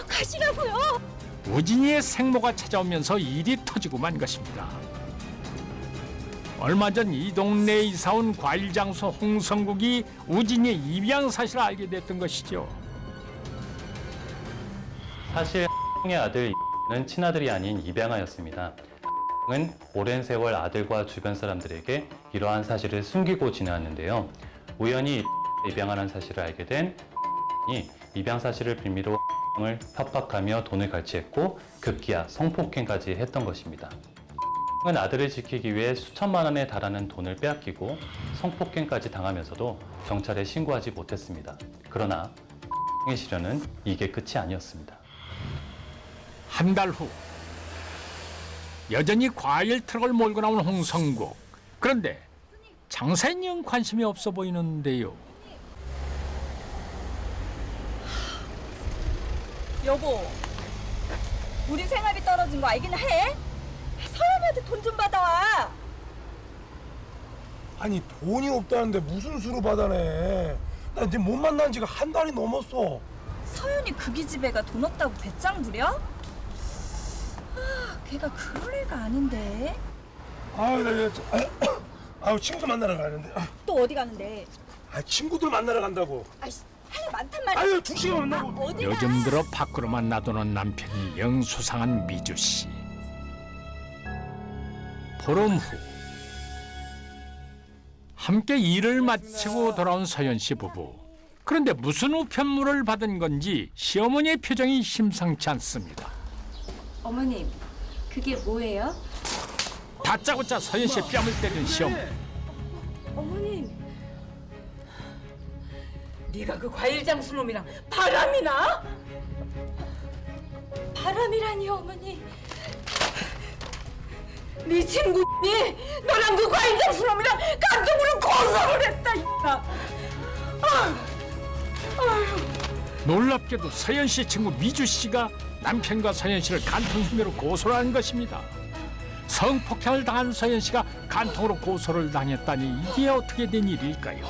가시라고요. 우진이의 생모가 찾아오면서 일이 터지고 만 것입니다. 얼마 전 이 동네에 이사온 과일 장수 홍성국이 우진이의 입양 사실을 알게 됐던 것이죠. 사실 의 아들 는 친아들이 아닌 입양아였습니다. 은 오랜 세월 아들과 주변 사람들에게 이러한 사실을 숨기고 지내왔는데요. 우연히 입양하는 사실을 알게 된 이 입양 사실을 빌미로 을 협박하며 돈을 갈취했고 급기야 성폭행까지 했던 것입니다. 은 아들을 지키기 위해 수천만 원에 달하는 돈을 빼앗기고 성폭행까지 당하면서도 경찰에 신고하지 못했습니다. 그러나 의 시련은 이게 끝이 아니었습니다. 한 달 후 여전히 과일 트럭을 몰고 나온 홍성국. 그런데 장사에 영 관심이 없어 보이는데요. 여보, 우리 생활비 떨어진 거 알긴 해? 서연이한테 돈 좀 받아와. 아니 돈이 없다는데 무슨 수로 받아내? 나 이제 못 만난 지가 한 달이 넘었어. 서연이 그 기집애가 돈 없다고 배짱 부려? 걔가 그럴 애가 아닌데. 아유 친구들 만나러 가는데. 또 어디 가는데? 친구들 만나러 간다고. 아이씨, 할 일 많단 말이야. 아유 2시간 만나고. 어디 요즘 들어 밖으로만 놔두는 남편이 영 수상한 미주 씨. 보름 후 함께 일을 마치고 돌아온 서현 씨 부부. 그런데 무슨 우편물을 받은 건지 시어머니의 표정이 심상치 않습니다. 어머님, 그게 뭐예요? 다짜고짜 서현 씨의 뺨을 때린 시어머니. 어머님, 네가 그 과일 장수 놈이랑 바람이나? 바람이라니요, 어머니. 네 친구니 너랑 그 과일 장수 놈이랑 감정으로 고소를 했다 이다. 놀랍게도 서현 씨 친구 미주 씨가 남편과 서현 씨를 간통 혐의로 고소를 한 것입니다. 성폭행을 당한 서현 씨가 간통으로 고소를 당했다니 이게 어떻게 된 일일까요?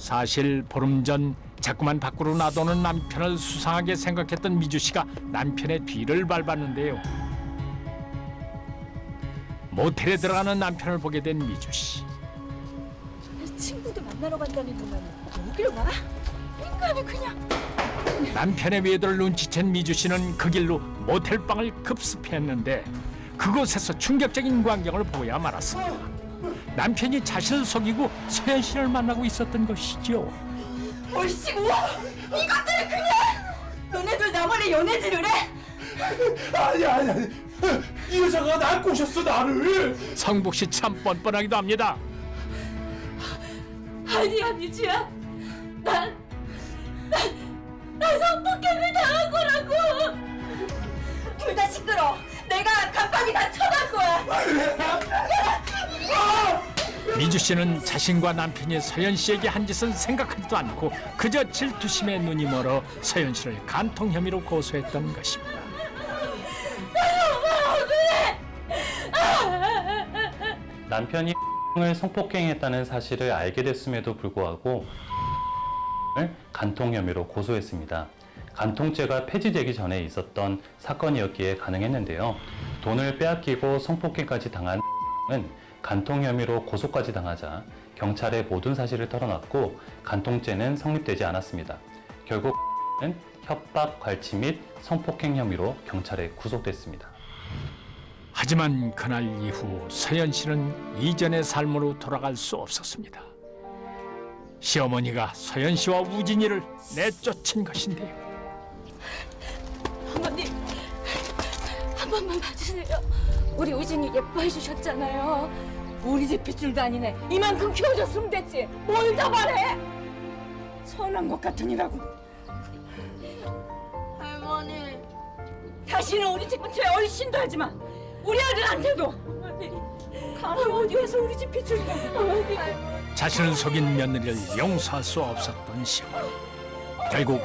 사실 보름 전 자꾸만 밖으로 놔두는 남편을 수상하게 생각했던 미주 씨가 남편의 뒤를 밟았는데요. 모텔에 들어가는 남편을 보게 된 미주 씨. 친구들 만나러 간다는 동안에 여기로 가? 인간이 그냥. 남편의 외도를 눈치챈 미주 씨는 그 길로 모텔방을 급습했는데 그곳에서 충격적인 광경을 보야 말았습니다. 남편이 자신을 속이고 서현 씨를 만나고 있었던 것이죠. 얼씨구 이것들이 그냥 너네들 나만의 연애질을 해? 아니. 이 여자가 날 꼬셨어 나를. 성복 씨 참 뻔뻔하기도 합니다. 아니야 미주야. 난 성폭행을 당한 거라고. 둘 다 시끄러. 내가 깜빡이 다 쳐갈 거야. 미주 씨는 자신과 남편이 서현 씨에게 한 짓은 생각하지도 않고 그저 질투심에 눈이 멀어 서현 씨를 간통 혐의로 고소했던 것입니다. 남편이 을 성폭행했다는 사실을 알게 됐음에도 불구하고 을 간통 혐의로 고소했습니다. 간통죄가 폐지되기 전에 있었던 사건이었기에 가능했는데요. 돈을 빼앗기고 성폭행까지 당한 은 간통 혐의로 고소까지 당하자 경찰에 모든 사실을 털어놨고 간통죄는 성립되지 않았습니다. 결국 은 협박, 갈취 및 성폭행 혐의로 경찰에 구속됐습니다. 하지만 그날 이후 서현 씨는 이전의 삶으로 돌아갈 수 없었습니다. 시어머니가 서현 씨와 우진이를 내쫓은 것인데요. 어머니 한 번만 봐주세요. 우리 우진이 예뻐해 주셨잖아요. 우리 집 핏줄도 아니네. 이만큼 키워줬으면 됐지. 뭘 더 바래? 선한 것 같으니라고. 할머니. 다시는 우리 집 근처에 얼씬도 하지 마. 우리 아들한테도. 어머니, 가면 어디 와서 우리 집 핏줄이야. 어머니. 자신을 속인 며느리를 용서할 수 없었던 시어머니. 결국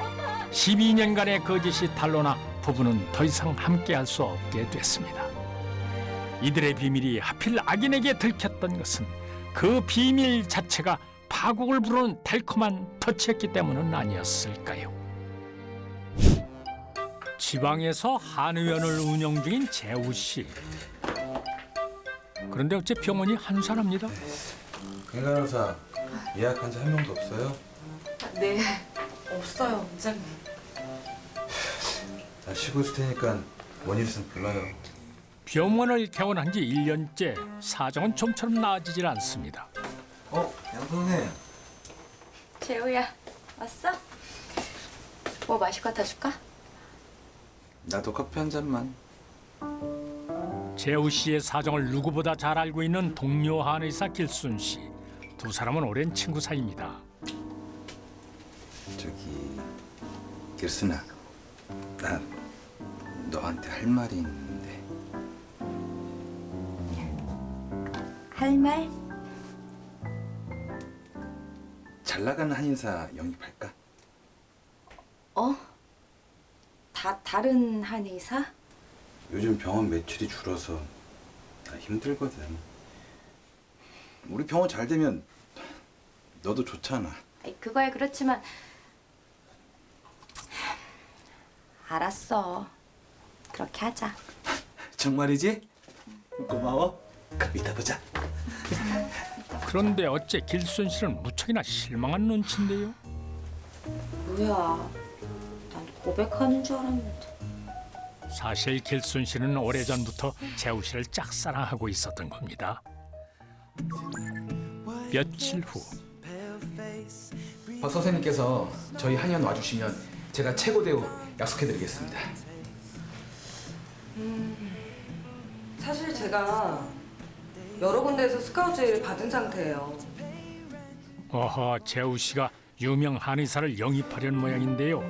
12년간의 거짓이 탄로나 부부는 더 이상 함께할 수 없게 됐습니다. 이들의 비밀이 하필 악인에게 들켰던 것은 그 비밀 자체가 파국을 부르는 달콤한 터치였기 때문은 아니었을까요? 지방에서 한의원을 운영 중인 재우 씨. 그런데 어째 병원이 한산합니다. 간호사 예약한 지 한 명도 없어요? 네, 없어요, 원장님. 나 쉬고 있을 테니까 원일 있으면 불러요. 병원을 개원한 지 1년째 사정은 좀처럼 나아지질 않습니다. 양 선생님. 재우야, 왔어? 뭐 마실 거 갖다 줄까? 나도 커피 한 잔만. 재우 씨의 사정을 누구보다 잘 알고 있는 동료 한의사 길순 씨. 두 사람은 오랜 친구 사이입니다. 저기 길순아, 나 너한테 할 말이 있는데. 할 말? 잘 나가는 한의사 영입할까? 다른 한의사? 요즘 병원 매출이 줄어서 나 힘들거든. 우리 병원 잘 되면 너도 좋잖아. 그거야 그렇지만 알았어. 그렇게 하자. 정말이지? 고마워. 그럼 이따 보자. 그런데 어째 길순 씨는 무척이나 실망한 눈치인데요. 뭐야, 난 고백하는 줄 알았는데. 사실 길순 씨는 오래전부터 재우 씨를 짝사랑하고 있었던 겁니다. 며칠 후 박 선생님께서 저희 한의원 와주시면 제가 최고 대우 약속해드리겠습니다. 사실 제가 여러 군데에서 스카우트 제의를 받은 상태예요. 어허, 재우 씨가 유명 한의사를 영입하려는 모양인데요.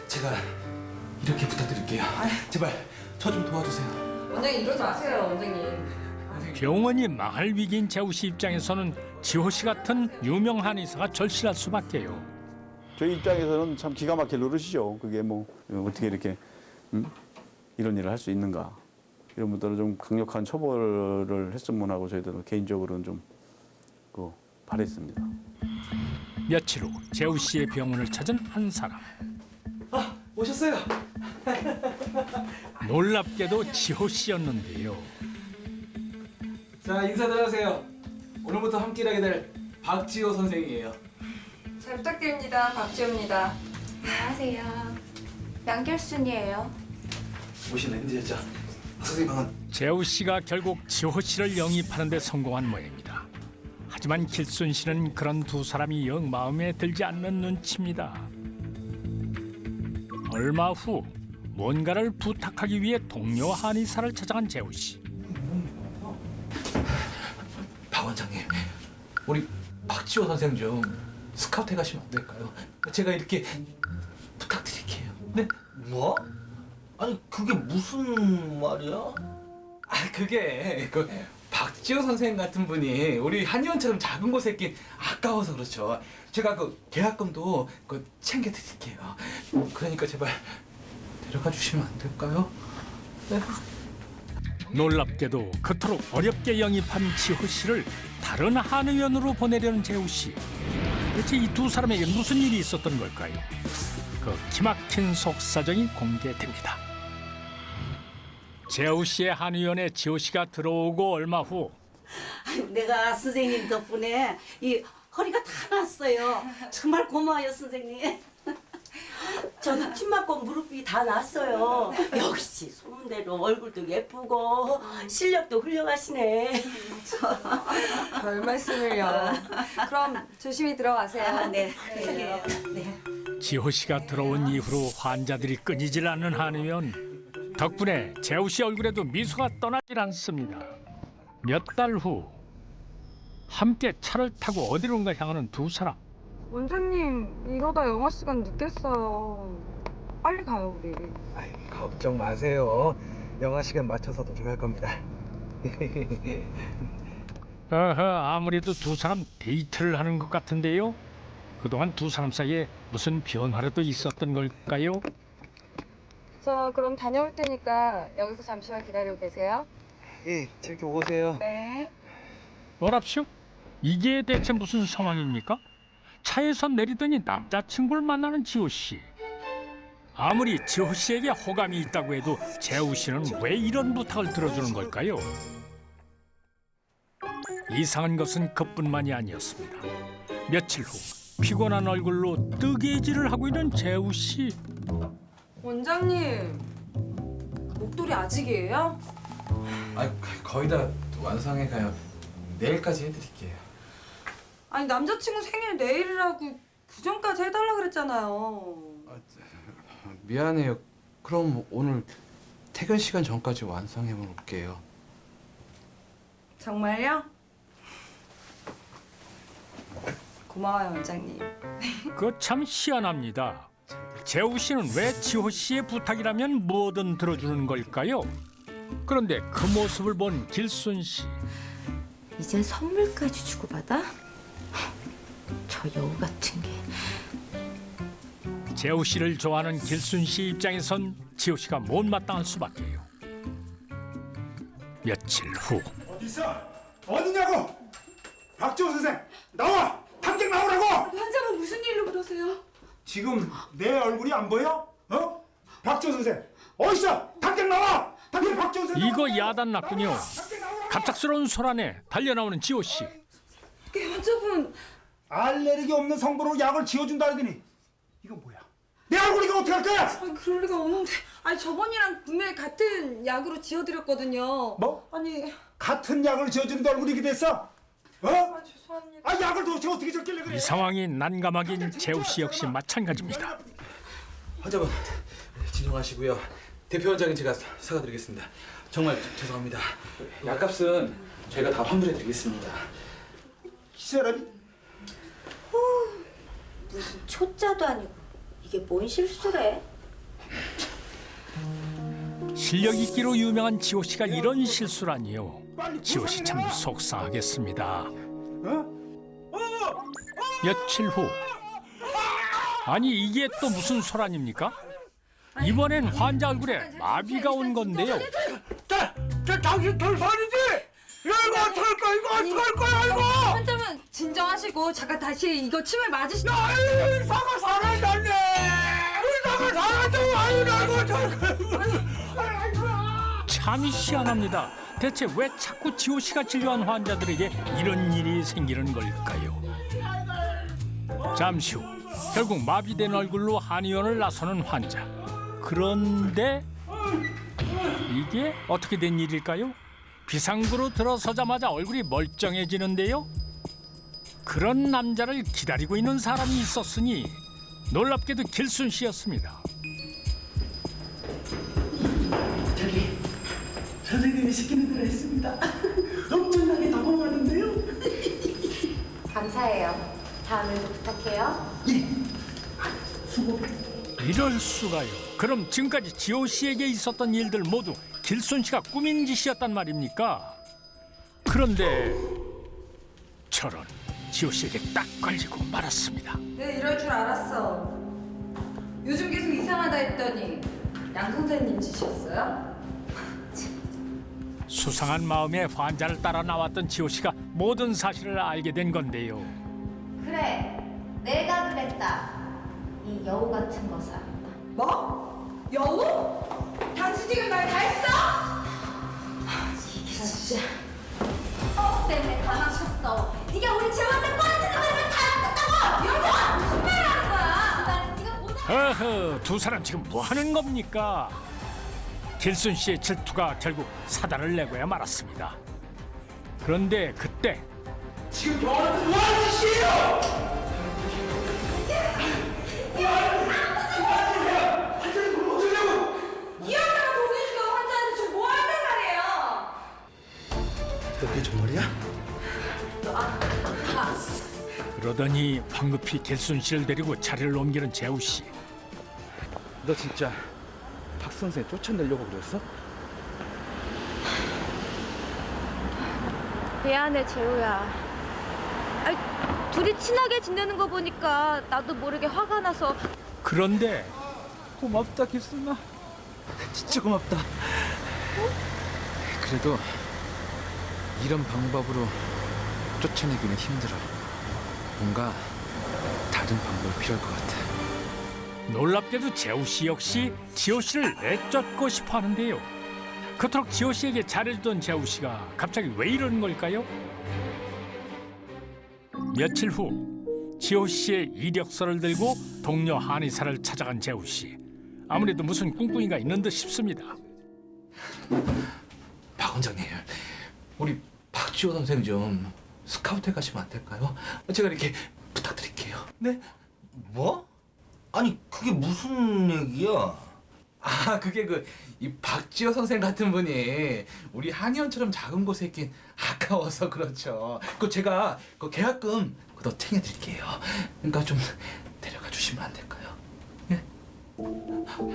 제가 이렇게 부탁드릴게요. 제발 저 좀 도와주세요. 원장님 이러지 마세요, 원장님. 병원이 망할 위기인 재우 씨 입장에서는 지호 씨 같은 유명 한의사가 절실할 수밖에요. 저희 입장에서는 참 기가 막힐 노릇이죠. 그게 뭐 어떻게 이렇게 이런 일을 할 수 있는가. 이런 분들은 좀 강력한 처벌을 했으면 하고 저희들은 개인적으로는 좀 바랬습니다. 며칠 후 재우 씨의 병원을 찾은 한 사람. 오셨어요? 놀랍게도 지호 씨였는데요. 자, 인사드리세요. 오늘부터 함께 일하게 될 박지호 선생이에요. 잘 부탁드립니다. 박지호입니다. 안녕하세요. 양결순이에요. 오시네, 힘드셨죠? 선생님 방은 재우 씨가 결국 지호 씨를 영입하는 데 성공한 모양입니다. 하지만 길순 씨는 그런 두 사람이 영 마음에 들지 않는 눈치입니다. 얼마 후 뭔가를 부탁하기 위해 동료 한의사를 찾아간 재우 씨. 박 원장님, 우리 박지호 선생 좀 스카우트 해가시면 안 될까요? 제가 이렇게 부탁드릴게요. 네? 뭐? 아니 그게 무슨 말이야? 아, 그게 그 박지호 선생 같은 분이 우리 한의원처럼 작은 곳에 있긴 아까워서 그렇죠. 제가 그 계약금도 그 챙겨드릴게요. 그러니까 제발 데려가 주시면 안 될까요? 네. 놀랍게도 그토록 어렵게 영입한 지호 씨를 다른 한의원으로 보내려는 재우 씨. 대체 이 두 사람에게 무슨 일이 있었던 걸까요? 그 기막힌 속사정이 공개됩니다. 재우 씨의 한의원에 지호 씨가 들어오고 얼마 후 내가 선생님 덕분에 이 허리가 다 났어요. 정말 고마워요, 선생님. 저도 침 맞고 무릎이 다 났어요. 역시 소문대로 얼굴도 예쁘고 실력도 훌륭하시네. 별 말씀을요. 그럼 조심히 들어가세요. 네. 지호 씨가 들어온 이후로 환자들이 끊이질 않는 한의원. 덕분에 재우 씨 얼굴에도 미소가 떠나질 않습니다. 몇 달 후 함께 차를 타고 어디론가 향하는 두 사람. 원장님, 이러다 영화 시간 늦겠어요. 빨리 가요, 우리. 걱정 마세요. 영화 시간 맞춰서 도착할 겁니다. 아무래도 두 사람 데이트를 하는 것 같은데요. 그동안 두 사람 사이에 무슨 변화라도 있었던 걸까요? 저 그럼 다녀올 테니까 여기서 잠시만 기다리고 계세요. 예, 저기 오세요. 네. 뭐랍쇼? 이게 대체 무슨 상황입니까? 차에서 내리더니 남자친구를 만나는 지호 씨. 아무리 지호 씨에게 호감이 있다고 해도 재우 씨는 왜 이런 부탁을 들어주는 걸까요? 이상한 것은 그뿐만이 아니었습니다. 며칠 후 피곤한 얼굴로 뜨개질을 하고 있는 재우 씨. 원장님, 목도리 아직이에요? 아, 거의 다 완성해가요. 내일까지 해드릴게요. 아니 남자친구 생일 내일이라고 그 전까지 해달라 그랬잖아요. 미안해요. 그럼 오늘 퇴근 시간 전까지 완성해 볼게요. 정말요? 고마워요, 원장님. 그거 참 희한합니다. 재우 씨는 왜 지호 씨의 부탁이라면 뭐든 들어주는 걸까요? 그런데 그 모습을 본 길순 씨. 이젠 선물까지 주고받아? 저 여우 같은 게. 재우 씨를 좋아하는 길순 씨 입장에선 지호 씨가 못마땅할 수밖에요. 며칠 후 어디 있어? 어디냐고? 박지호 선생 나와! 당장 나오라고! 환자분 무슨 일로 그러세요? 지금 내 얼굴이 안 보여? 어? 박지호 선생 어디서? 당장 나와! 당장 박지호 선생. 이거 야단 났군요. 갑작스러운 소란에 달려나오는 지호 씨. 환자분 알레르기 없는 성분으로 약을 지어준다 하더니 이건 뭐야? 내 얼굴 이거 어떻게 할 거야? 아니 그럴 리가 없는데. 아니 저번이랑 분명히 같은 약으로 지어드렸거든요. 뭐? 아니 같은 약을 지어주는데 얼굴이 이렇게 됐어? 어? 아, 죄송합니다. 아 약을 도대체 어떻게 줬길래 그래? 이 상황이 난감하긴 재우 씨 역시 마찬가지입니다. 환자분 진정하시고요. 대표 원장님 제가 사과드리겠습니다. 정말 죄송합니다. 약값은 저희가 다 환불해드리겠습니다. 이 사람이 무슨 초짜도 아니고 이게 뭔 실수래? 실력 있기로 유명한 지호 씨가 이런 실수라니요. 지호 씨 참 속상하겠습니다. 며칠 후 아니 이게 또 무슨 소란입니까? 이번엔 환자 얼굴에 마비가 온 건데요. 저 당신 돌산이지? 이거 어떡할 거야? 이거 어떡할 거야? 이거! 환자분 진정하시고 잠깐 다시 이거 침을 맞으시죠. 의사가 사라졌네. 의사가 사라져. 참 희한합니다. 대체 왜 자꾸 지호 씨가 진료한 환자들에게 이런 일이 생기는 걸까요? 잠시 후 결국 마비된 얼굴로 한의원을 나서는 환자. 그런데 이게 어떻게 된 일일까요? 비상구로 들어서자마자 얼굴이 멀쩡해지는데요. 그런 남자를 기다리고 있는 사람이 있었으니 놀랍게도 길순 씨였습니다. 저기 선생님이 시키는 대로 했습니다. 엄청나게 당황하는데요. 감사해요. 다음에도 부탁해요. 이럴 수가요. 그럼 지금까지 지호 씨에게 있었던 일들 모두 길순 씨가 꾸민 짓이었단 말입니까? 그런데 저런 지호 씨에게 딱 걸리고 말았습니다. 네, 이럴 줄 알았어. 요즘 계속 이상하다 했더니 양 선생님 짓이었어요? 수상한 마음에 환자를 따라 나왔던 지호 씨가 모든 사실을 알게 된 건데요. 그래, 내가 그랬다. 이 여우 같은 거사. 뭐? 여우? 당신 지금 말 다 했어? 이게 진짜. 때문에 다 맞췄어. 네가 우리 재호한테 뻔치는 말을 다 맞췄다고. 여자 무슨 말을 하는 거야? 네가 못. 허허, 두 사람 지금 뭐 하는 겁니까? 길순 씨의 질투가 결국 사달을 내고야 말았습니다. 그런데 그때 지금 병원에서 뭐 하는 짓이에요? 환자를 돈 어쩌려고? 이 여자가 돈을 주고 환자한테 지금 뭐 하는 말이에요? 그게 정말이야? 그러더니 황급히 길순 씨를 데리고 자리를 옮기는 재우 씨. 너 진짜 박 선생 쫓아내려고 그랬어? 미안해, 재호야. 아이, 둘이 친하게 지내는 거 보니까 나도 모르게 화가 나서. 그런데 고맙다 길순아. 진짜 고맙다. 그래도 이런 방법으로 쫓아내기는 힘들어. 뭔가 다른 방법이 필요할 것 같아. 놀랍게도 재우 씨 역시 지호 씨를 내쫓고 싶어 하는데요. 그토록 지호 씨에게 잘해주던 재우 씨가 갑자기 왜 이러는 걸까요? 며칠 후 지호 씨의 이력서를 들고 동료 한의사를 찾아간 재우 씨. 아무래도 무슨 꿍꿍이가 있는 듯 싶습니다. 박 원장님, 우리 박지호 선생 좀 스카우트해 가시면 안 될까요? 제가 이렇게 부탁드릴게요. 네? 뭐? 아니 그게 무슨 얘기야? 아, 그게 이 박지호 선생 같은 분이 우리 한의원처럼 작은 곳에 있긴 아까워서 그렇죠. 제가 계약금 더 챙겨드릴게요. 그러니까 좀 데려가 주시면 안 될까요?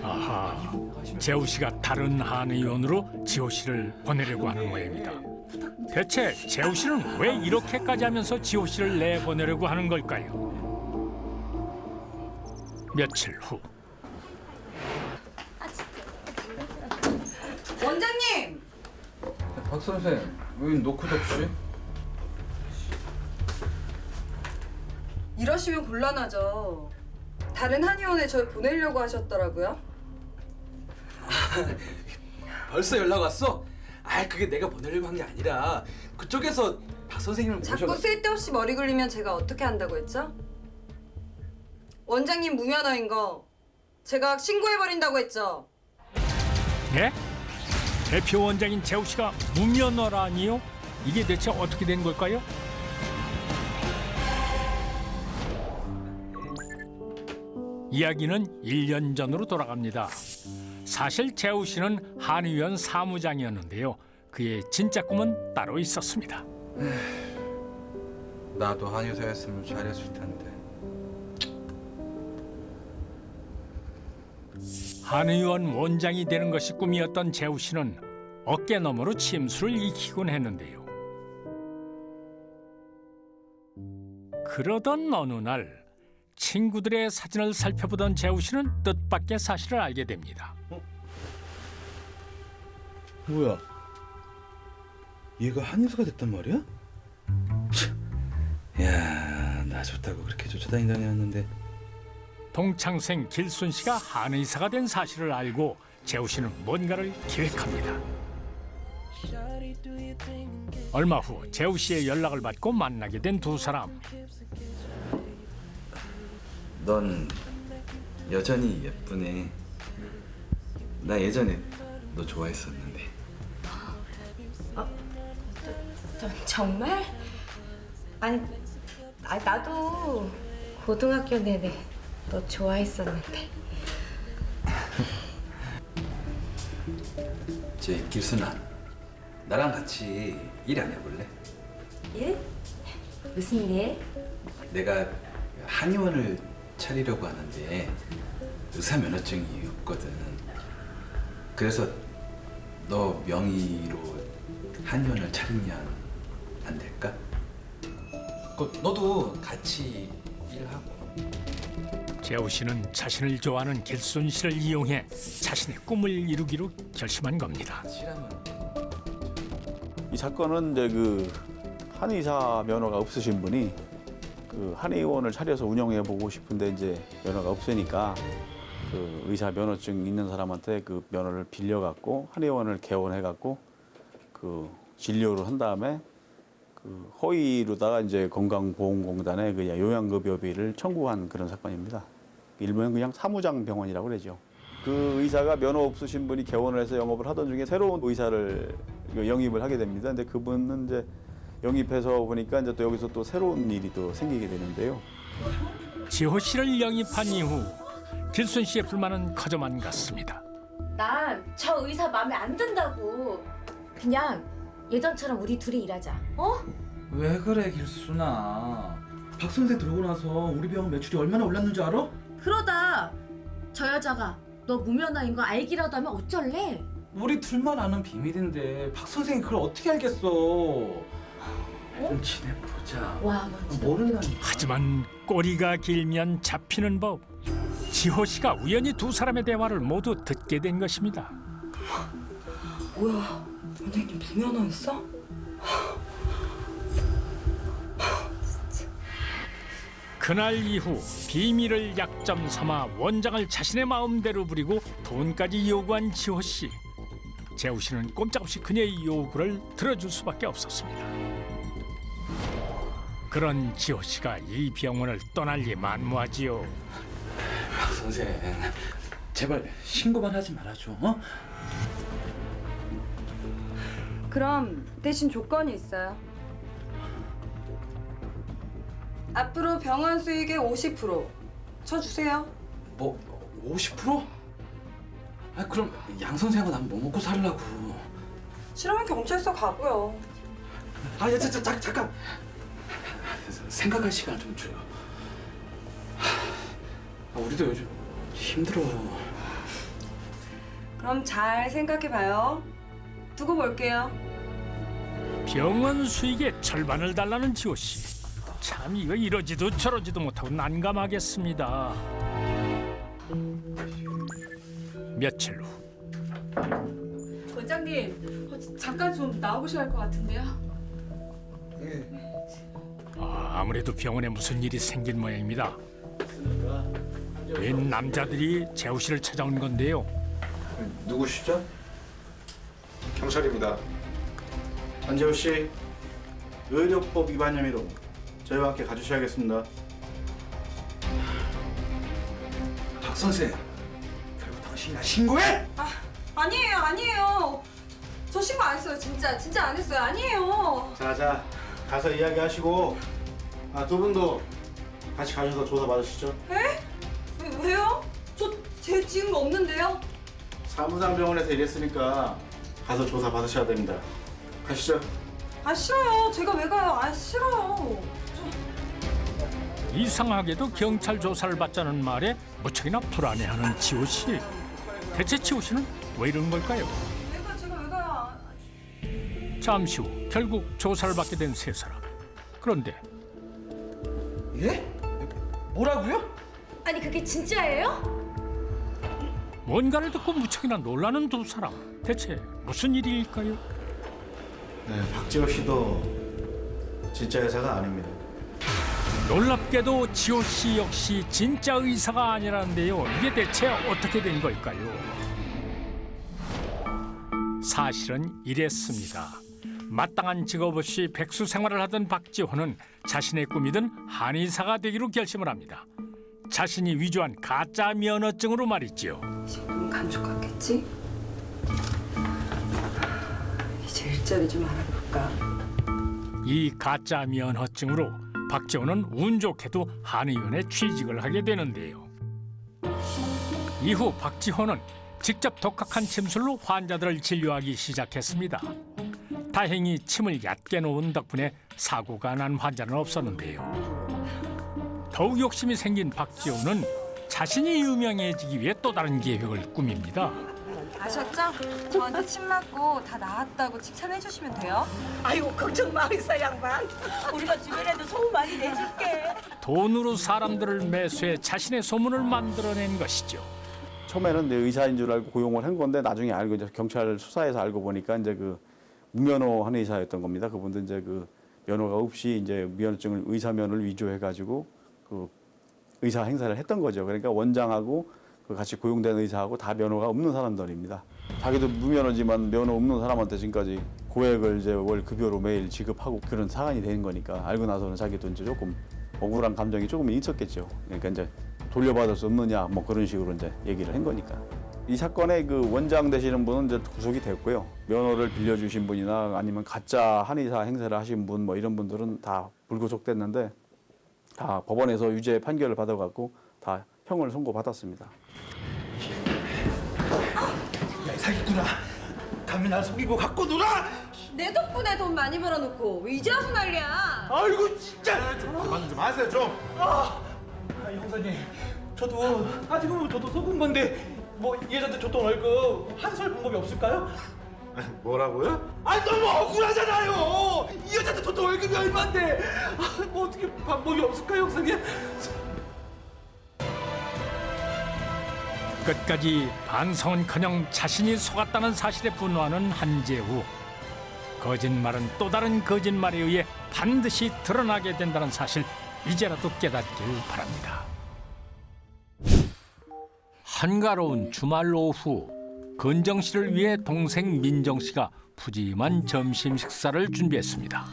아하, 재우 씨가 다른 한의원으로 지호 씨를 보내려고 하는 모양입니다. 대체 재우 씨는 왜 이렇게까지 하면서 지호 씨를 내보내려고 하는 걸까요? 며칠 후 원장님! 박 선생, 왜 노크 접시? 이러시면 곤란하죠. 다른 한의원에 저를 보내려고 하셨더라고요. 벌써 연락 왔어? 아, 그게 내가 보내려고 한 게 아니라 그쪽에서 박 선생님을 자꾸 쓸데없이 머리 굴리면 제가 어떻게 한다고 했죠? 원장님 무면허인 거 제가 신고해버린다고 했죠? 예? 대표 원장인 재우 씨가 무면허라니요? 이게 대체 어떻게 된 걸까요? 이야기는 1년 전으로 돌아갑니다. 사실 재우 씨는 한의원 사무장이었는데요. 그의 진짜 꿈은 따로 있었습니다. 나도 한의사였으면 잘했을 텐데. 한의원 원장이 되는 것이 꿈이었던 재우 씨는 어깨너머로 침수를 익히곤 했는데요. 그러던 어느 날 친구들의 사진을 살펴보던 재우 씨는 뜻밖의 사실을 알게 됩니다. 뭐야? 얘가 한의사가 됐단 말이야? 야, 나 좋다고 그렇게 쫓아다니다니 했는데. 동창생 길순 씨가 한의사가 된 사실을 알고 재우 씨는 뭔가를 기획합니다. 얼마 후 재우 씨의 연락을 받고 만나게 된 두 사람. 넌 여전히 예쁘네. 나 예전에 너 좋아했었는데. 정말? 아니, 나도 고등학교 내내 너 좋아했었는데. 제 길순아, 나랑 같이 일 안 해볼래? 일? 무슨 일? 내가 한의원을 차리려고 하는데 의사 면허증이 없거든. 그래서 너 명의로 한의원을 차리면 안 될까? 너도 같이 일하고. 재우 씨는 자신을 좋아하는 길순 씨를 이용해 자신의 꿈을 이루기로 결심한 겁니다. 이 사건은 이제 그 한의사 면허가 없으신 분이 그 한의원을 차려서 운영해 보고 싶은데 이제 면허가 없으니까 그 의사 면허증 있는 사람한테 그 면허를 빌려 갖고 한의원을 개원해 갖고 그 진료를 한 다음에 그 허위로다가 이제 건강보험공단에 그 요양급여비를 청구한 그런 사건입니다. 일본은 그냥 사무장 병원이라고 그러죠. 그 의사가 면허 없으신 분이 개원을 해서 영업을 하던 중에 새로운 의사를 영입을 하게 됩니다. 근데 그분은 이제 영입해서 보니까 이제 또 여기서 또 새로운 일이 또 생기게 되는데요. 지호 씨를 영입한 이후 길순 씨의 불만은 커져만 갔습니다. 난 저 의사 마음에 안 든다고. 그냥 예전처럼 우리 둘이 일하자. 어? 왜 그래 길순아? 박 선생 들어오고 나서 우리 병원 매출이 얼마나 올랐는 줄 알아? 그러다 저 여자가 너 무면허인 거 알기라도 하면 어쩔래? 우리 둘만 아는 비밀인데 박 선생이 그걸 어떻게 알겠어? 좀 지내보자. 와, 모른다니까. 하지만 꼬리가 길면 잡히는 법. 지호 씨가 우연히 두 사람의 대화를 모두 듣게 된 것입니다. 뭐야, 원장님 무면허였어? 그날 이후 비밀을 약점 삼아 원장을 자신의 마음대로 부리고 돈까지 요구한 지호 씨. 재우 씨는 꼼짝없이 그녀의 요구를 들어줄 수밖에 없었습니다. 그런 지호 씨가 이 병원을 떠날 리 만무하지요. 박 선생, 제발 신고만 하지 말아줘. 어? 그럼 대신 조건이 있어요. 앞으로 병원 수익의 50% 쳐주세요. 뭐 50%? 아 그럼 양 선생하고 난 뭐 먹고 살라고? 싫으면 경찰서 가고요. 아, 야, 잠깐. 생각할 시간 좀 줘요. 우리도 요즘 힘들어. 그럼 잘 생각해봐요. 두고 볼게요. 병원 수익의 절반을 달라는 지호 씨. 참 이거 이러지도 저러지도 못하고 난감하겠습니다. 며칠 후 원장님, 잠깐 좀 나와보셔야 할 것 같은데요. 아무래도 병원에 무슨 일이 생긴 모양입니다. 웬 남자들이 재우 씨를 찾아온 건데요. 누구시죠? 경찰입니다. 안재호 씨, 의료법 위반 혐의로 저희와 함께 가주셔야겠습니다. 박 선생, 결국 당신이 나 신고해? 아니에요. 저 신고 안 했어요. 진짜 안 했어요. 아니에요. 자, 가서 이야기하시고 두 분도 같이 가셔서 조사 받으시죠. 에? 왜요? 저 제 증거 없는데요? 사무장 병원에서 일했으니까 가서 조사 받으셔야 됩니다. 가시죠. 아 싫어요. 제가 왜 가요? 아 싫어요. 이상하게도 경찰 조사를 받자는 말에 무척이나 불안해하는 지호 씨. 대체 지호 씨는 왜 이런 걸까요? 제가 왜 가요? 잠시 후 결국 조사를 받게 된 세 사람. 그런데 예? 뭐라고요? 아니 그게 진짜예요? 뭔가를 듣고 무척이나 놀라는 두 사람. 대체 무슨 일일까요? 네, 박지호 씨도 진짜 여자가 아닙니다. 놀랍게도 지호 씨 역시 진짜 의사가 아니라는데요. 이게 대체 어떻게 된 걸까요? 사실은 이랬습니다. 마땅한 직업 없이 백수 생활을 하던 박지호는 자신의 꿈이던 한의사가 되기로 결심을 합니다. 자신이 위조한 가짜 면허증으로 말이지요. 지금 감쪽같겠지? 이제 일자리 좀 알아볼까? 이 가짜 면허증으로 박지호는 운 좋게도 한의원에 취직을 하게 되는데요. 이후 박지호는 직접 독학한 침술로 환자들을 진료하기 시작했습니다. 다행히 침을 얕게 놓은 덕분에 사고가 난 환자는 없었는데요. 더욱 욕심이 생긴 박지호는 자신이 유명해지기 위해 또 다른 계획을 꾸밉니다. 아셨죠? 저한테 침 맞고 다 나았다고 칭찬해 주시면 돼요. 아이고 걱정 마 의사 양반. 우리가 주변에도 소문 많이 내줄게. 돈으로 사람들을 매수해 자신의 소문을 만들어낸 것이죠. 처음에는 내 의사인 줄 알고 고용을 한 건데 나중에 알고 이제 경찰 수사에서 알고 보니까 이제 그 무면허 한의사였던 겁니다. 그분도 이제 그 면허가 없이 이제 면허증을 의사면을 위조해가지고 그 의사 행사를 했던 거죠. 그러니까 원장하고 그 같이 고용된 의사하고 다 면허가 없는 사람들입니다. 자기도 무면허지만 면허 없는 사람한테 지금까지 고액을 이제 월 급여로 매일 지급하고 그런 사안이 된 거니까 알고 나서는 자기도 이제 조금 억울한 감정이 조금 있었겠죠. 그러니까 이제 돌려받을 수 없느냐 뭐 그런 식으로 이제 얘기를 한 거니까. 이 사건의 그 원장 되시는 분은 이제 구속이 됐고요. 면허를 빌려주신 분이나 아니면 가짜 한의사 행세를 하신 분 뭐 이런 분들은 다 불구속됐는데 다 법원에서 유죄 판결을 받아갖고 다 형을 선고받았습니다. 야, 이 사기꾼아. 감히 날 속이고 갖고 놀아! 내 덕분에 돈 많이 벌어놓고 왜 이제 와서 난리야? 아이고 진짜! 그만 좀 하세요 좀. 형사님, 저도 속은 건데 뭐 이 여자한테 줬던 월급 환수할 방법이 없을까요? 뭐라고요? 아니 너무 억울하잖아요. 이 여자한테 줬던 월급이 얼마인데 뭐 어떻게 방법이 없을까요, 형사님? 끝까지 반성은커녕 자신이 속았다는 사실에 분노하는 한재우. 거짓말은 또 다른 거짓말에 의해 반드시 드러나게 된다는 사실 이제라도 깨닫길 바랍니다. 한가로운 주말 오후 건정 씨를 위해 동생 민정 씨가 푸짐한 점심 식사를 준비했습니다.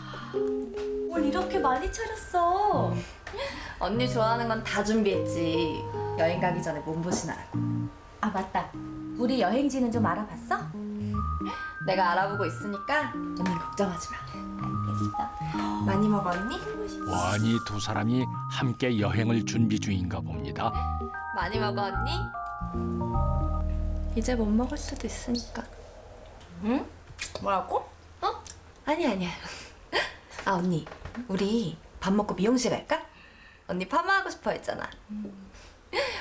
뭘 이렇게 많이 차렸어? 언니 좋아하는 건 다 준비했지. 여행 가기 전에 몸보신하라고. 아 맞다. 우리 여행지는 좀 알아봤어? 내가 알아보고 있으니까 언니 걱정하지 마. 알겠어. 많이 먹어 언니? 원희 두 사람이 함께 여행을 준비 중인가 봅니다. 많이 먹어 언니? 이제 못 먹을 수도 있으니까. 응? 뭐라고? 아니야. 아 언니, 우리 밥 먹고 미용실 갈까? 언니 파마하고 싶어 했잖아.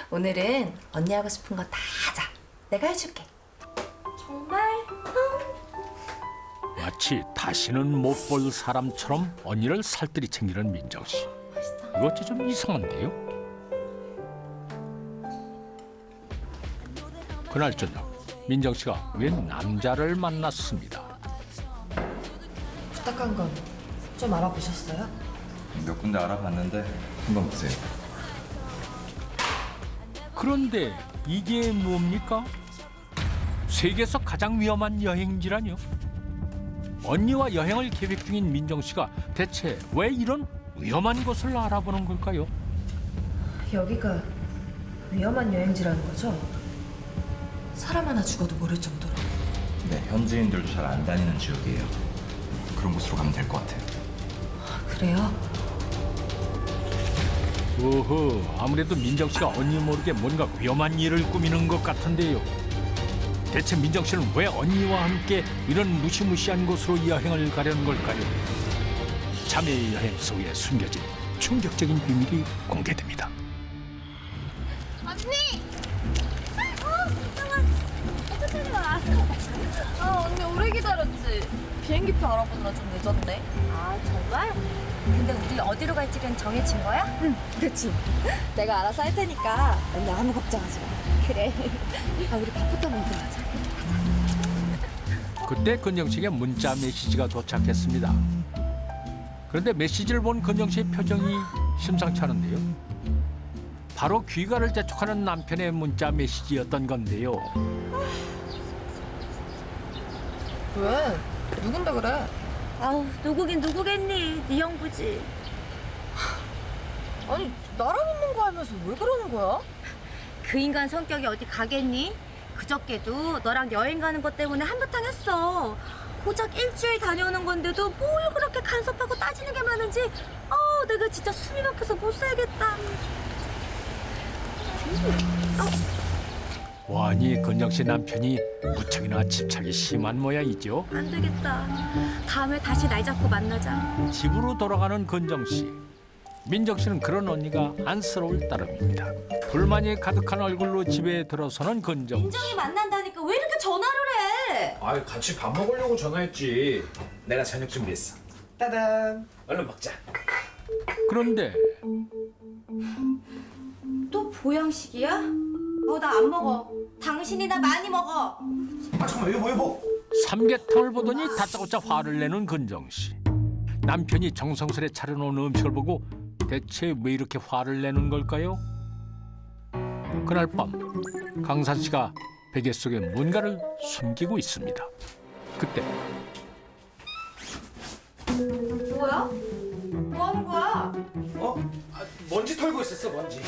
오늘은 언니 하고 싶은 거 다 하자. 내가 해줄게. 정말? 마치 다시는 못 볼 사람처럼 언니를 살뜰히 챙기는 민정 씨. 이거 어째 좀 이상한데요? 그날 저녁 민정 씨가 웬 남자를 만났습니다. 부탁한 건 좀 알아보셨어요? 몇 군데 알아봤는데 한번 보세요. 그런데 이게 뭡니까? 세계에서 가장 위험한 여행지라뇨? 언니와 여행을 계획 중인 민정 씨가 대체 왜 이런 위험한 곳을 알아보는 걸까요? 여기가 위험한 여행지라는 거죠? 사람 하나 죽어도 모를 정도로. 네, 현지인들도 잘 안 다니는 지역이에요. 그런 곳으로 가면 될 것 같아요. 그래요? 오호, 아무래도 민정 씨가 언니 모르게 뭔가 위험한 일을 꾸미는 것 같은데요. 대체 민정 씨는 왜 언니와 함께 이런 무시무시한 곳으로 여행을 가려는 걸까요? 자매의 여행 속에 숨겨진 충격적인 비밀이 공개됩니다. 언니! 잠깐만. 어떻게 와? 언니 오래 기다렸지? 비행기표 알아보느라 좀 늦었네. 아 정말? 근데 우리 어디로 갈지는 정해진 거야? 응, 그치. 내가 알아서 할 테니까 언니 아무 걱정하지 마. 그래. 아, 우리 밥부터 먹으러 가자. 그때 건정 씨에게 문자 메시지가 도착했습니다. 그런데 메시지를 본 건정 씨의 표정이 심상치 않은데요. 바로 귀가를 재촉하는 남편의 문자 메시지였던 건데요. 왜? 누군데 그래? 아우, 누구긴 누구겠니? 네 형부지. 아니 나랑 있는 거 알면서 왜 그러는 거야? 그 인간 성격이 어디 가겠니? 그저께도 너랑 여행 가는 것 때문에 한바탕 했어. 고작 일주일 다녀오는 건데도 뭘 그렇게 간섭하고 따지는 게 많은지 내가 진짜 숨이 막혀서 못 살겠다. 원이 건정 씨 남편이 무척이나 집착이 심한 모양이죠. 안 되겠다. 다음에 다시 날 잡고 만나자. 집으로 돌아가는 건정 씨. 민정 씨는 그런 언니가 안쓰러울 따름입니다. 불만이 가득한 얼굴로 집에 들어서는 건정 씨. 민정이 만난다니까 왜 이렇게 전화를 해? 아, 같이 밥 먹으려고 전화했지. 내가 저녁 준비했어. 따단. 얼른 먹자. 그런데 또 보양식이야? 나 안 먹어. 당신이나 많이 먹어. 아, 잠깐만, 여보. 삼계탕을 보더니 다짜고짜 화를 내는 건정 씨. 남편이 정성스레 차려놓은 음식을 보고 대체 왜 이렇게 화를 내는 걸까요? 그날 밤 강산 씨가 베개 속에 뭔가를 숨기고 있습니다. 그때 뭐야? 뭐 하는 거야? 먼지 털고 있었어, 먼지.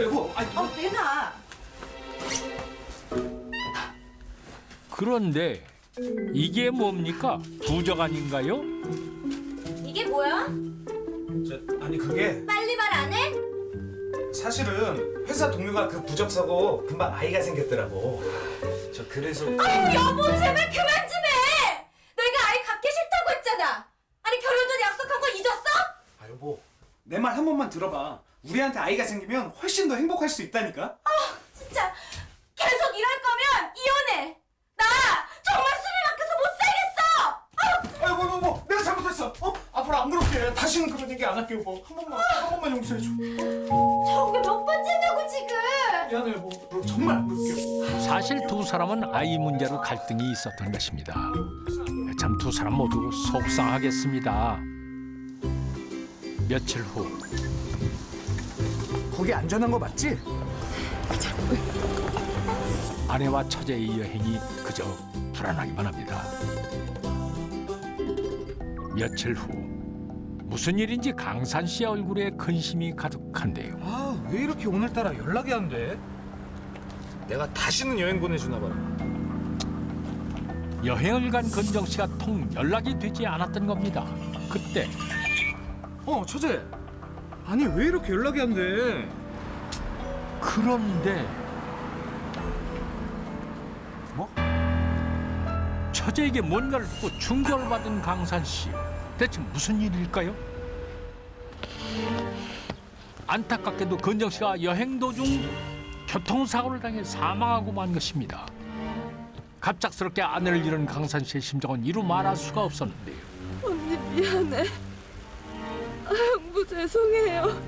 여보. 내놔. 그런데 이게 뭡니까? 부적 아닌가요? 이게 뭐야? 아니 그게 빨리 말 안 해? 사실은 회사 동료가 그 부적 사고 금방 아이가 생겼더라고. 저 그래서. 아유 여보 제발 그만 좀 해. 내가 아이 갖기 싫다고 했잖아. 아니 결혼 전에 약속한 거 잊었어? 아 여보, 내 말 한 번만 들어봐. 우리한테 아이가 생기면 훨씬 더 행복할 수 있다니까. 진짜 계속 이럴 거면 이혼해. 나 정말 숨이 막혀서 못 살겠어. 여보, 내가 잘못했어. 앞으로 안 그럴게. 다시는 그런 얘기 안 할게, 여보. 한 번만 용서해줘. 저게 몇 번째냐고 지금. 미안해, 여보. 정말 안 그럴게. 사실 두 사람은 아이 문제로 갈등이 있었던 것입니다. 참 두 사람 모두 속상하겠습니다. 며칠 후 거기 안전한 거 맞지? 아내와 처제의 여행이 그저 불안하기만 합니다. 며칠 후 무슨 일인지 강산 씨의 얼굴에 근심이 가득한데요. 아, 왜 이렇게 오늘따라 연락이 안 돼? 내가 다시는 여행 보내주나 봐라. 여행을 간 건정 씨가 통 연락이 되지 않았던 겁니다. 그때 처제. 아니 왜 이렇게 연락이 안 돼? 그런데 뭐? 처제에게 뭔가를 또 충격받은 강산 씨. 대체 무슨 일일까요? 안타깝게도 건정 씨가 여행 도중 교통사고를 당해 사망하고 만 것입니다. 갑작스럽게 아내를 잃은 강산 씨의 심정은 이루 말할 수가 없었는데요. 언니 미안해. 형부 죄송해요.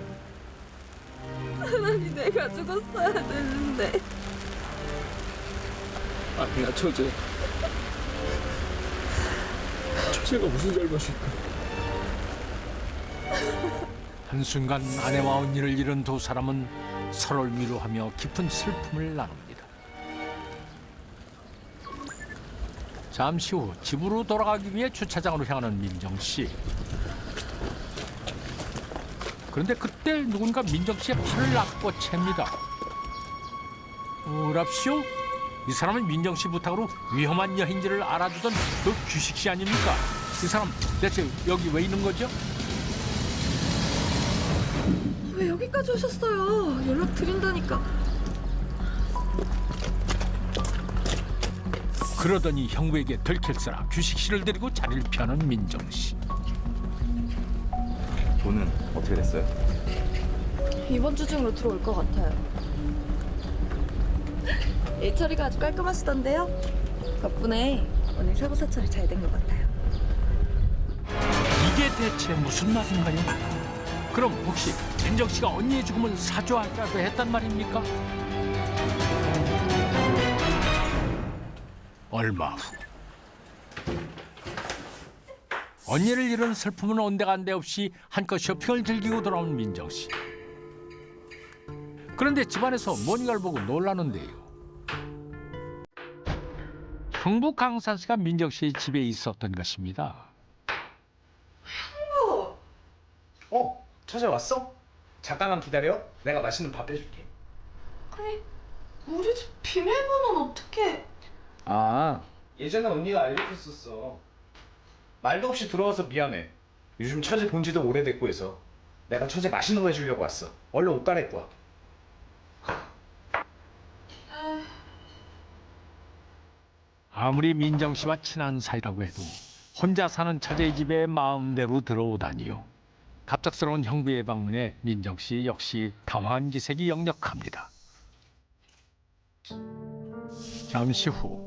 차라리 내가 죽었어야 되는데. 아니야 처제. 처제가 무슨 잘못일까? 한순간 아내와 언니를 잃은 두 사람은 서로를 위로하며 깊은 슬픔을 나눕니다. 잠시 후 집으로 돌아가기 위해 주차장으로 향하는 민정 씨. 그런데 그때 누군가 민정 씨의 팔을 낚고 챕니다. 어랍시오? 이 사람은 민정 씨 부탁으로 위험한 여행지를 알아주던 그 규식 씨 아닙니까? 이 사람 대체 여기 왜 있는 거죠? 왜 여기까지 오셨어요? 연락 드린다니까. 그러더니 형부에게 들킬세라 규식 씨를 데리고 자리를 피하는 민정 씨. 돈은 어떻게 됐어요? 이번 주 중으로 들어올 것 같아요. 일 처리가 아주 깔끔하시던데요? 덕분에 오늘 사고사 처리 잘 된 것 같아요. 이게 대체 무슨 말인가요? 그럼 혹시 민정 씨가 언니의 죽음을 사죄하기라도 했단 말입니까? 얼마 후 언니를 잃은 슬픔은 온데간데 없이 한껏 쇼핑을 즐기고 돌아온 민정 씨. 그런데 집안에서 뭔가를 보고 놀라는데요. 형부 강산 씨가 민정 씨의 집에 있었던 것입니다. 찾아왔어? 잠깐만 기다려. 내가 맛있는 밥 해줄게. 아니, 우리 집 비밀번호는 어떻게? 아, 예전에 언니가 알려줬었어. 말도 없이 들어와서 미안해. 요즘 처제 본 지도 오래됐고 해서 내가 처제 맛있는 거 해주려고 왔어. 얼른 옷 갈아입고 와. 아무리 민정 씨와 친한 사이라고 해도 혼자 사는 처제의 집에 마음대로 들어오다니요. 갑작스러운 형부의 방문에 민정 씨 역시 당황한 기색이 역력합니다. 잠시 후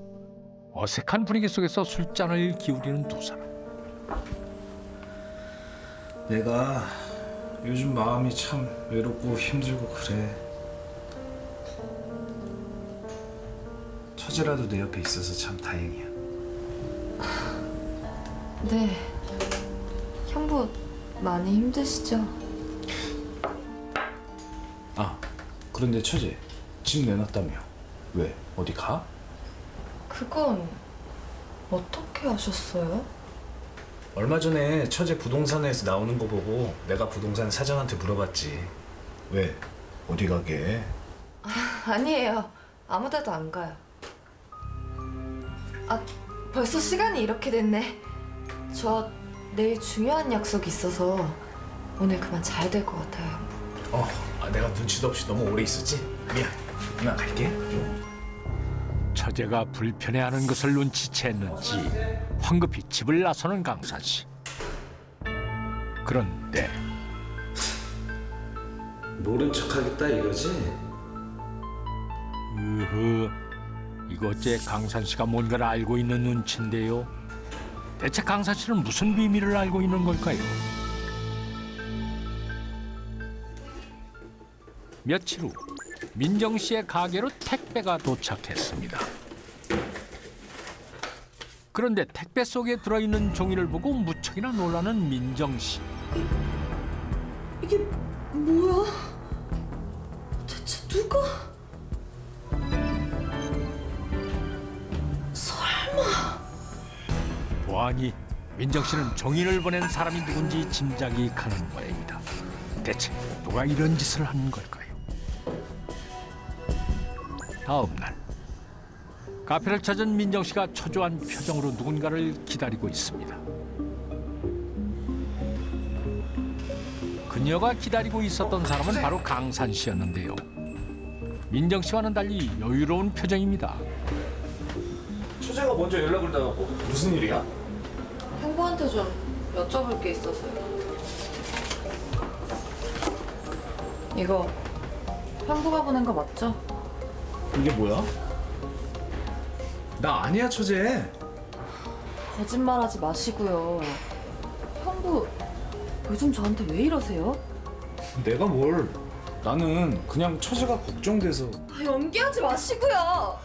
어색한 분위기 속에서 술잔을 기울이는 두 사람. 내가 요즘 마음이 참 외롭고 힘들고 그래. 처제라도 내 옆에 있어서 참 다행이야. 네. 형부 많이 힘드시죠? 아, 그런데 처제 집 내놨다며. 왜? 어디 가? 그건 어떻게 하셨어요? 얼마 전에 처제 부동산에서 나오는 거 보고 내가 부동산 사장한테 물어봤지. 왜? 어디 가게? 아니에요. 아무 데도 안 가요. 아, 벌써 시간이 이렇게 됐네. 저 내일 중요한 약속이 있어서 오늘 그만 자야 될 것 같아요. 내가 눈치도 없이 너무 오래 있었지? 미안. 이만 갈게. 처제가 불편해하는 것을 눈치챘는지 황급히 집을 나서는 강산 씨. 그런데 모른 척하겠다 이거지? 이거 어째 강산 씨가 뭔가를 알고 있는 눈치인데요. 대체 강산 씨는 무슨 비밀을 알고 있는 걸까요? 며칠 후 민정 씨의 가게로 택배가 도착했습니다. 그런데 택배 속에 들어있는 종이를 보고 무척이나 놀라는 민정 씨. 이게 뭐야? 대체 누가? 설마? 보아하니 민정 씨는 종이를 보낸 사람이 누군지 짐작이 가는 모양입니다. 대체 누가 이런 짓을 하는 걸까요? 다음 날 카페를 찾은 민정 씨가 초조한 표정으로 누군가를 기다리고 있습니다. 그녀가 기다리고 있었던 사람은 바로 강산 씨였는데요. 민정 씨와는 달리 여유로운 표정입니다. 처제가 먼저 연락을 나가고 무슨 일이야? 형부한테 좀 여쭤볼 게 있어서요. 이거 형부가 보낸 거 맞죠? 이게 뭐야? 나 아니야 처제. 거짓말하지 마시고요. 형부 요즘 저한테 왜 이러세요? 내가 뭘? 나는 그냥 처제가 걱정돼서. 연기하지 마시고요.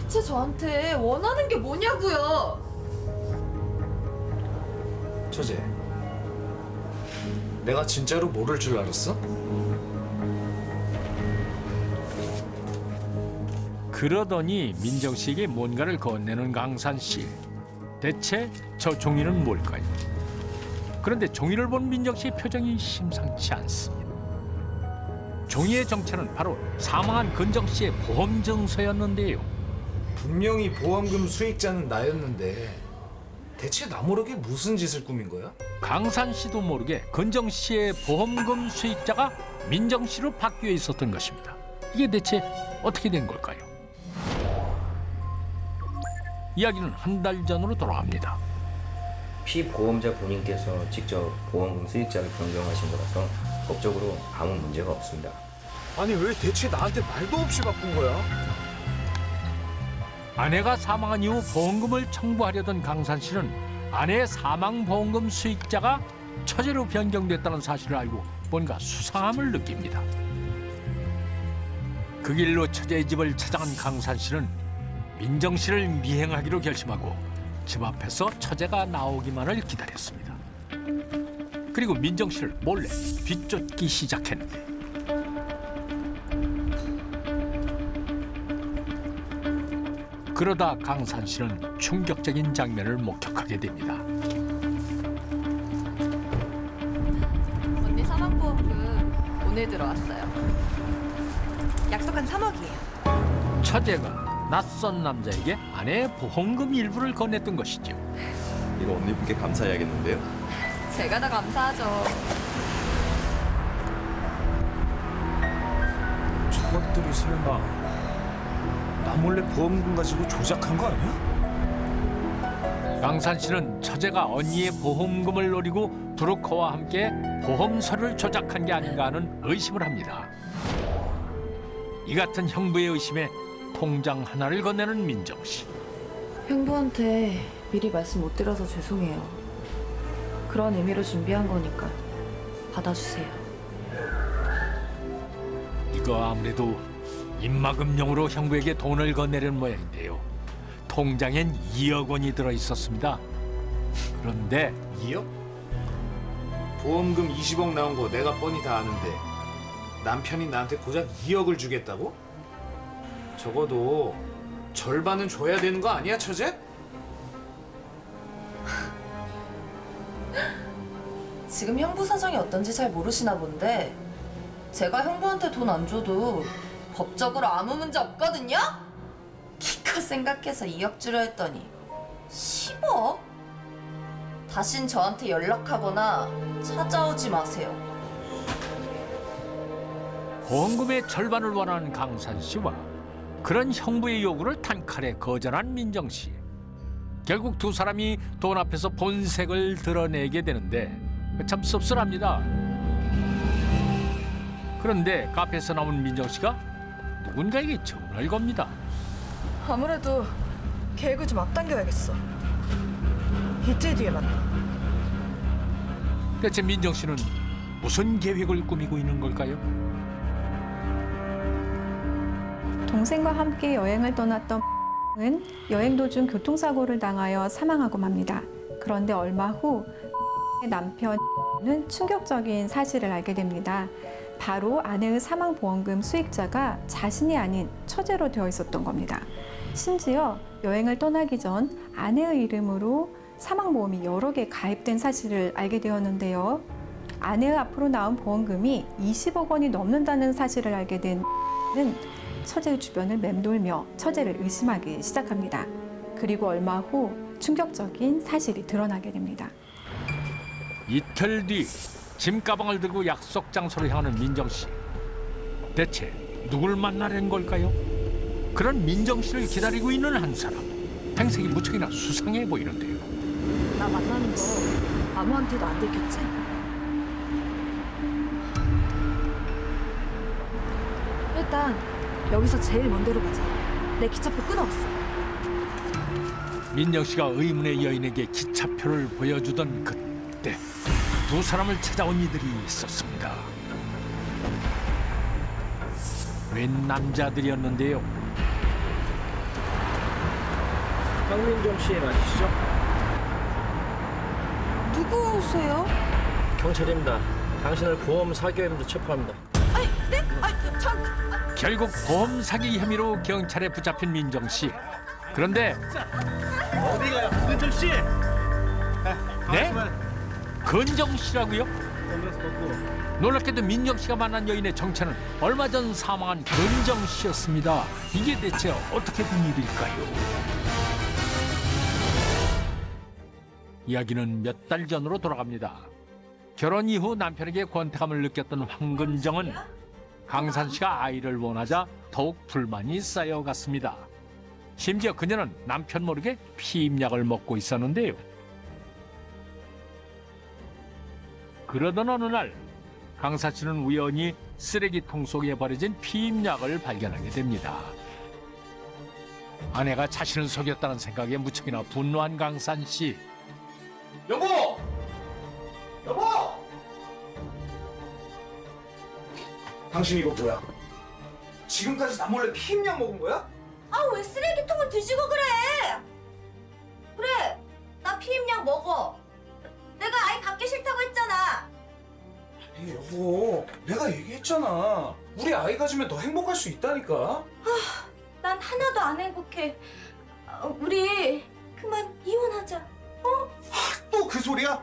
대체 저한테 원하는 게 뭐냐고요? 처제, 내가 진짜로 모를 줄 알았어? 그러더니 민정 씨에게 뭔가를 건네는 강산 씨. 대체 저 종이는 뭘까요? 그런데 종이를 본 민정 씨의 표정이 심상치 않습니다. 종이의 정체는 바로 사망한 근정 씨의 보험 증서였는데요. 분명히 보험금 수익자는 나였는데 대체 나 모르게 무슨 짓을 꾸민 거야? 강산 씨도 모르게 근정 씨의 보험금 수익자가 민정 씨로 바뀌어 있었던 것입니다. 이게 대체 어떻게 된 걸까요? 이야기는 한 달 전으로 돌아갑니다. 피보험자 본인께서 직접 보험금 수익자를 변경하신 거라서 법적으로 아무 문제가 없습니다. 아니 왜 대체 나한테 말도 없이 바꾼 거야? 아내가 사망한 이후 보험금을 청구하려던 강산 씨는 아내의 사망 보험금 수익자가 처제로 변경됐다는 사실을 알고 뭔가 수상함을 느낍니다. 그 길로 처제의 집을 찾아간 강산 씨는 민정 씨를 미행하기로 결심하고 집 앞에서 처제가 나오기만을 기다렸습니다. 그리고 민정 씨를 몰래 비쫓기 시작했는데 그러다 강산 씨는 충격적인 장면을 목격하게 됩니다. 언니 사망보험금 오늘 들어왔어요. 약속한 3억이에요. 처제가 낯선 남자에게 아내의 보험금 일부를 건넸던 것이죠. 이거 언니분께 감사해야겠는데요? 제가 다 감사하죠. 저것들이 설마 나 몰래 보험금 가지고 조작한 거 아니야? 강산 씨는 처제가 언니의 보험금을 노리고 브로커와 함께 보험서를 조작한 게 아닌가 하는 의심을 합니다. 이 같은 형부의 의심에 통장 하나를 건네는 민정 씨. 형부한테 미리 말씀 못 드려서 죄송해요. 그런 의미로 준비한 거니까 받아주세요. 이거 아무래도 입막음용으로 형부에게 돈을 건네려는 모양인데요. 통장엔 2억 원이 들어 있었습니다. 그런데 2억? 보험금 20억 나온 거 내가 뻔히 다 아는데 남편이 나한테 고작 2억을 주겠다고? 적어도 절반은 줘야 되는 거 아니야, 처제? 지금 형부 사정이 어떤지 잘 모르시나 본데 제가 형부한테 돈 안 줘도 법적으로 아무 문제 없거든요? 기껏 생각해서 2억 주려 했더니 10억? 다신 저한테 연락하거나 찾아오지 마세요. 보험금의 절반을 원하는 강산 씨와 그런 형부의 요구를 단칼에 거절한 민정 씨. 결국 두 사람이 돈 앞에서 본색을 드러내게 되는데 참 씁쓸합니다. 그런데 카페에서 나온 민정 씨가 누군가에게 전화를 겁니다. 아무래도 계획을 좀 앞당겨야겠어. 이틀 뒤에 만나. 대체 민정 씨는 무슨 계획을 꾸미고 있는 걸까요? 동생과 함께 여행을 떠났던 은 여행 도중 교통사고를 당하여 사망하고 맙니다. 그런데 얼마 후 남편은 충격적인 사실을 알게 됩니다. 바로 아내의 사망보험금 수익자가 자신이 아닌 처제로 되어 있었던 겁니다. 심지어 여행을 떠나기 전 아내의 이름으로 사망보험이 여러 개 가입된 사실을 알게 되었는데요. 아내의 앞으로 나온 보험금이 20억 원이 넘는다는 사실을 알게 된 는 처제의 주변을 맴돌며 처제를 의심하기 시작합니다. 그리고 얼마 후 충격적인 사실이 드러나게 됩니다. 이틀 뒤 짐가방을 들고 약속 장소로 향하는 민정 씨. 대체 누굴 만나려는 걸까요? 그런 민정 씨를 기다리고 있는 한 사람. 행색이 무척이나 수상해 보이는데요. 나 만나는 거 아무한테도 안 들켰지? 일단 여기서 제일 먼 데로 가자. 내 기차표 끊어왔어. 민정 씨가 의문의 여인에게 기차표를 보여주던 그때 두 사람을 찾아온 이들이 있었습니다. 웬 남자들이었는데요. 황민정 씨 맞으시죠? 누구세요? 경찰입니다. 당신을 보험 사기 혐의로 체포합니다. 아니, 네? 아니, 결국 보험 사기 혐의로 경찰에 붙잡힌 민정 씨. 그런데 어디 가요, 근정 씨? 네? 근정 씨라고요? 놀랍게도 민정 씨가 만난 여인의 정체는 얼마 전 사망한 근정 씨였습니다. 이게 대체 어떻게 된 일일까요? 이야기는 몇 달 전으로 돌아갑니다. 결혼 이후 남편에게 권태감을 느꼈던 황근정은 강산 씨가 아이를 원하자 더욱 불만이 쌓여갔습니다. 심지어 그녀는 남편 모르게 피임약을 먹고 있었는데요. 그러던 어느 날 강산 씨는 우연히 쓰레기통 속에 버려진 피임약을 발견하게 됩니다. 아내가 자신을 속였다는 생각에 무척이나 분노한 강산 씨. 여보! 여보! 당신 이거 뭐야? 지금까지 나 몰래 피임약 먹은 거야? 아, 왜 쓰레기통을 뒤지고 그래? 그래, 나 피임약 먹어. 내가 아이 갖기 싫다고 했잖아. 여보, 내가 얘기했잖아. 우리 아이 가지면 더 행복할 수 있다니까. 난 하나도 안 행복해. 우리 그만 이혼하자. 또 그 소리야?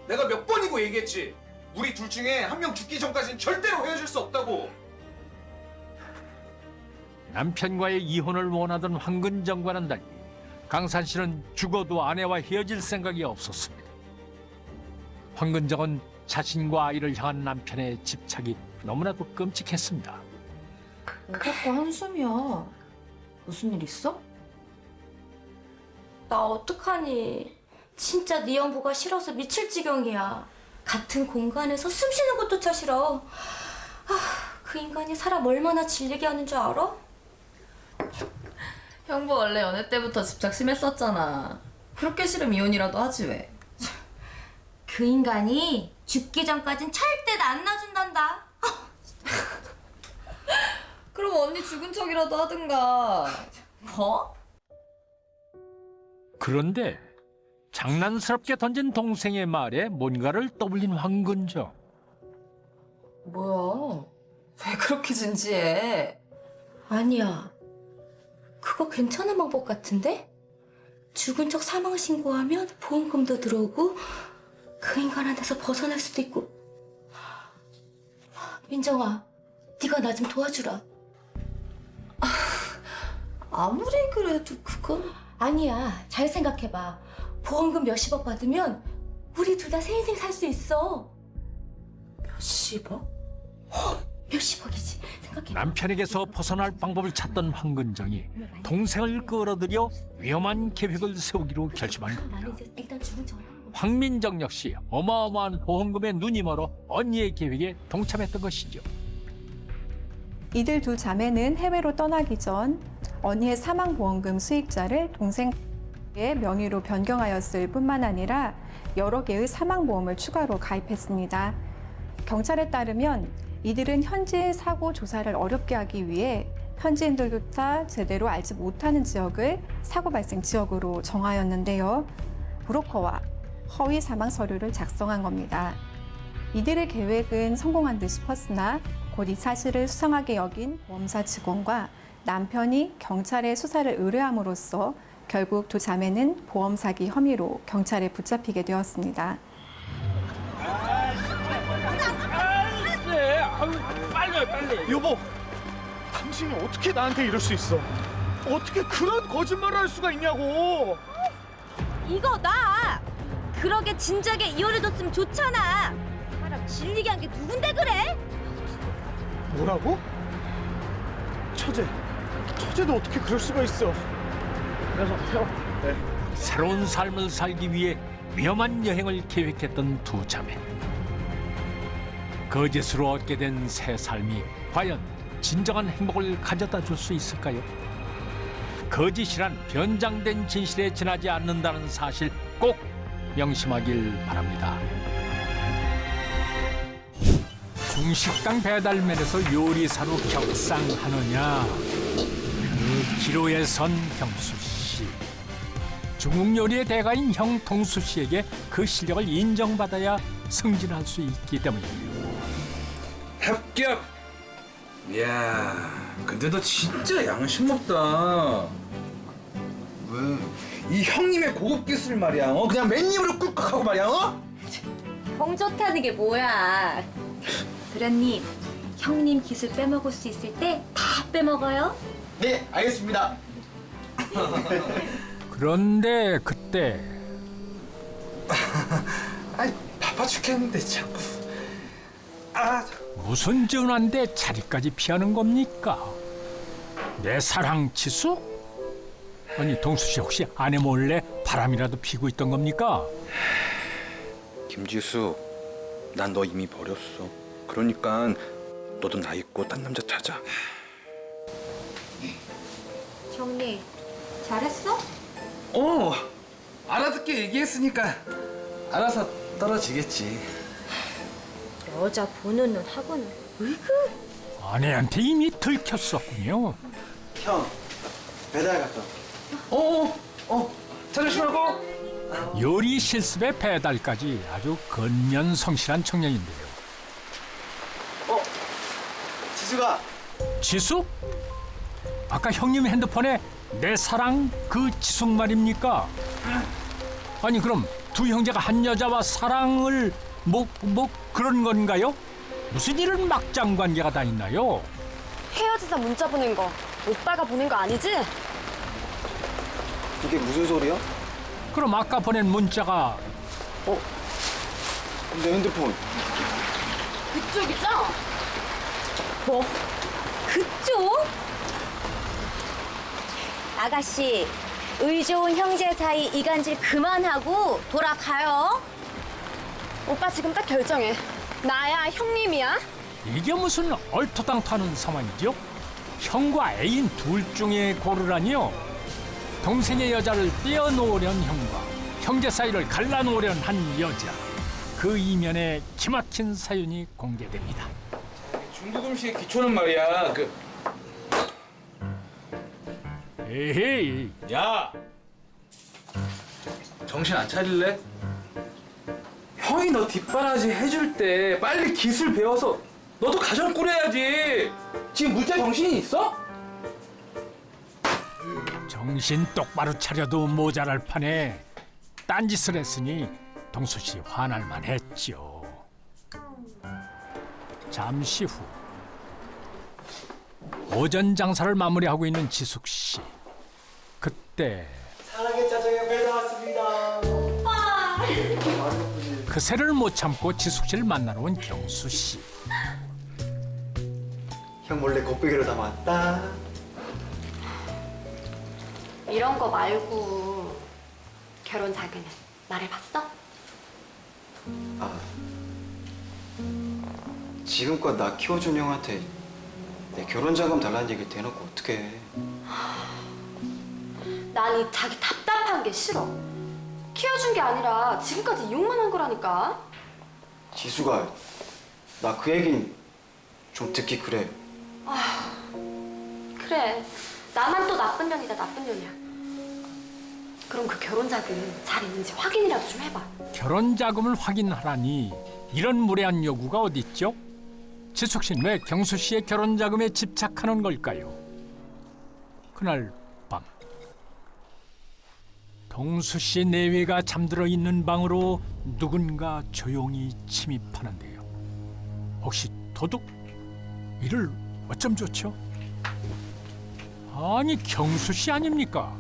내가 몇 번이고 얘기했지. 우리 둘 중에 한 명 죽기 전까지는 절대로 헤어질 수 없다고. 남편과의 이혼을 원하던 황근정과는 달리 강산 씨는 죽어도 아내와 헤어질 생각이 없었습니다. 황근정은 자신과 아이를 향한 남편의 집착이 너무나도 끔찍했습니다. 왜 자꾸 한숨이야? 무슨 일 있어? 나 어떡하니? 진짜 네 형부가 싫어서 미칠 지경이야. 같은 공간에서 숨 쉬는 것조차 싫어. 그 인간이 사람 얼마나 질리게 하는 줄 알아? 형부 원래 연애 때부터 집착 심했었잖아. 그렇게 싫으면 이혼이라도 하지 왜? 그 인간이 죽기 전까진 절대 나 안 놔준단다. 그럼 언니 죽은 척이라도 하든가. 뭐? 그런데 장난스럽게 던진 동생의 말에 뭔가를 떠올린 황근정. 뭐야? 왜 그렇게 진지해? 아니야. 그거 괜찮은 방법 같은데? 죽은 척 사망 신고하면 보험금도 들어오고 그 인간한테서 벗어날 수도 있고. 민정아, 네가 나 좀 도와주라. 아무리 그래도 그건... 아니야. 잘 생각해봐. 보험금 몇십억 받으면 우리 둘 다 새 인생 살 수 있어. 몇십억? 몇십억이지. 생각해봐. 남편에게서 벗어날 방법을 찾던 황근정이 동생을 끌어들여 위험한 계획을 세우기로 결심한 겁니다. 나는 이제 일단 죽은 척. 황민정 역시 어마어마한 보험금에 눈이 멀어 언니의 계획에 동참했던 것이죠. 이들 두 자매는 해외로 떠나기 전 언니의 사망보험금 수익자를 동생의 명의로 변경하였을 뿐만 아니라 여러 개의 사망보험을 추가로 가입했습니다. 경찰에 따르면 이들은 현지의 사고 조사를 어렵게 하기 위해 현지인들조차 제대로 알지 못하는 지역을 사고 발생 지역으로 정하였는데요. 브로커와 허위 사망 서류를 작성한 겁니다. 이들의 계획은 성공한 듯 싶었으나 곧 이 사실을 수상하게 여긴 보험사 직원과 남편이 경찰에 수사를 의뢰함으로써 결국 두 자매는 보험 사기 혐의로 경찰에 붙잡히게 되었습니다. 빨리. 여보, 당신이 어떻게 나한테 이럴 수 있어? 어떻게 그런 거짓말을 할 수가 있냐고. 이거 나! 그러게 진작에 이혼해줬으면 좋잖아. 사람 질리게 한 게 누군데 그래? 뭐라고? 처제도 어떻게 그럴 수가 있어? 그래서 태워. 네. 새로운 삶을 살기 위해 위험한 여행을 계획했던 두 자매. 거짓으로 얻게 된 새 삶이 과연 진정한 행복을 가져다 줄 수 있을까요? 거짓이란 변장된 진실에 지나지 않는다는 사실 꼭 명심하길 바랍니다. 중식당 배달맨에서 요리사로 격상하느냐, 그 기로에 선 경수 씨. 중국 요리의 대가인 형 동수 씨에게 그 실력을 인정받아야 승진할 수 있기 때문입니다. 합격! 이야, 근데 너 진짜 양심 없다. 왜? 이 형님의 고급 기술 말이야. 그냥 맨입으로 꿀꺽 하고 말이야. 형 좋다는 게 뭐야? 도련님, 형님 기술 빼먹을 수 있을 때 다 빼먹어요. 네, 알겠습니다. 그런데 그때 바빠 죽겠는데 자꾸. 무슨 전화인데 자리까지 피하는 겁니까? 내 사랑 치수? 아니 동수 씨 혹시 아내 몰래 바람이라도 피고 있던 겁니까? 김지수, 난 너 이미 버렸어. 그러니까 너도 나 잊고 딴 남자 찾아. 형님, 잘했어? 알아듣게 얘기했으니까 알아서 떨어지겠지. 여자 보는 눈 하고는 으이그. 아내한테 이미 들켰었군요. 형, 배달 갔다. 찾으시라고? 요리 실습의 배달까지 아주 근면성실한 청년인데요. 지수가. 지숙? 아까 형님 핸드폰에 내 사랑 그 지숙 말입니까? 아니 그럼 두 형제가 한 여자와 사랑을 뭐 그런 건가요? 무슨 이런 막장 관계가 다 있나요? 헤어지자 문자 보낸 거 오빠가 보낸 거 아니지? 그게 무슨 소리야? 그럼 아까 보낸 문자가 내 핸드폰. 그쪽이죠? 뭐? 그쪽? 아가씨, 의 좋은 형제 사이 이간질 그만하고 돌아가요. 오빠 지금 딱 결정해. 나야 형님이야? 이게 무슨 얼토당토하는 상황이죠? 형과 애인 둘 중에 고르라니요? 동생의 여자를 떼어놓으려는 형과 형제 사이를 갈라놓으려는 한 여자. 그 이면에 기막힌 사연이 공개됩니다. 중국 음식의 기초는 말이야 에헤이. 야! 정신 안 차릴래? 형이 너 뒷바라지 해줄 때 빨리 기술 배워서 너도 가정 꾸려야지. 지금 문자 정신이 있어? 정신 똑바로 차려도 모자랄 판에 딴짓을 했으니 동수 씨 화날만 했죠. 잠시 후 오전 장사를 마무리하고 있는 지숙 씨. 그때 사랑의 짜장면 배달 왔습니다. 오빠! 그새를 못 참고 지숙 씨를 만나러 온 경수 씨. 형 몰래 곱빼기로 담았다. 이런 거 말고 결혼 자금은 말해봤어? 지금껏 나 키워준 형한테 내 결혼 자금 달라는 얘기 대놓고 어떻게 해? 난 이 자기 답답한 게 싫어. 키워준 게 아니라 지금까지 이용만 한 거라니까. 지수가 나 그 얘긴 좀 듣기 그래. 그래. 나만 또 나쁜 년이다, 나쁜 년이야. 그럼 그 결혼 자금 잘 있는지 확인이라도 좀 해봐. 결혼 자금을 확인하라니 이런 무례한 요구가 어딨죠? 지숙 씨는 왜 경수 씨의 결혼 자금에 집착하는 걸까요? 그날 밤 동수 씨 내외가 잠들어 있는 방으로 누군가 조용히 침입하는데요. 혹시 도둑? 이를 어쩜 좋죠? 아니 경수 씨 아닙니까?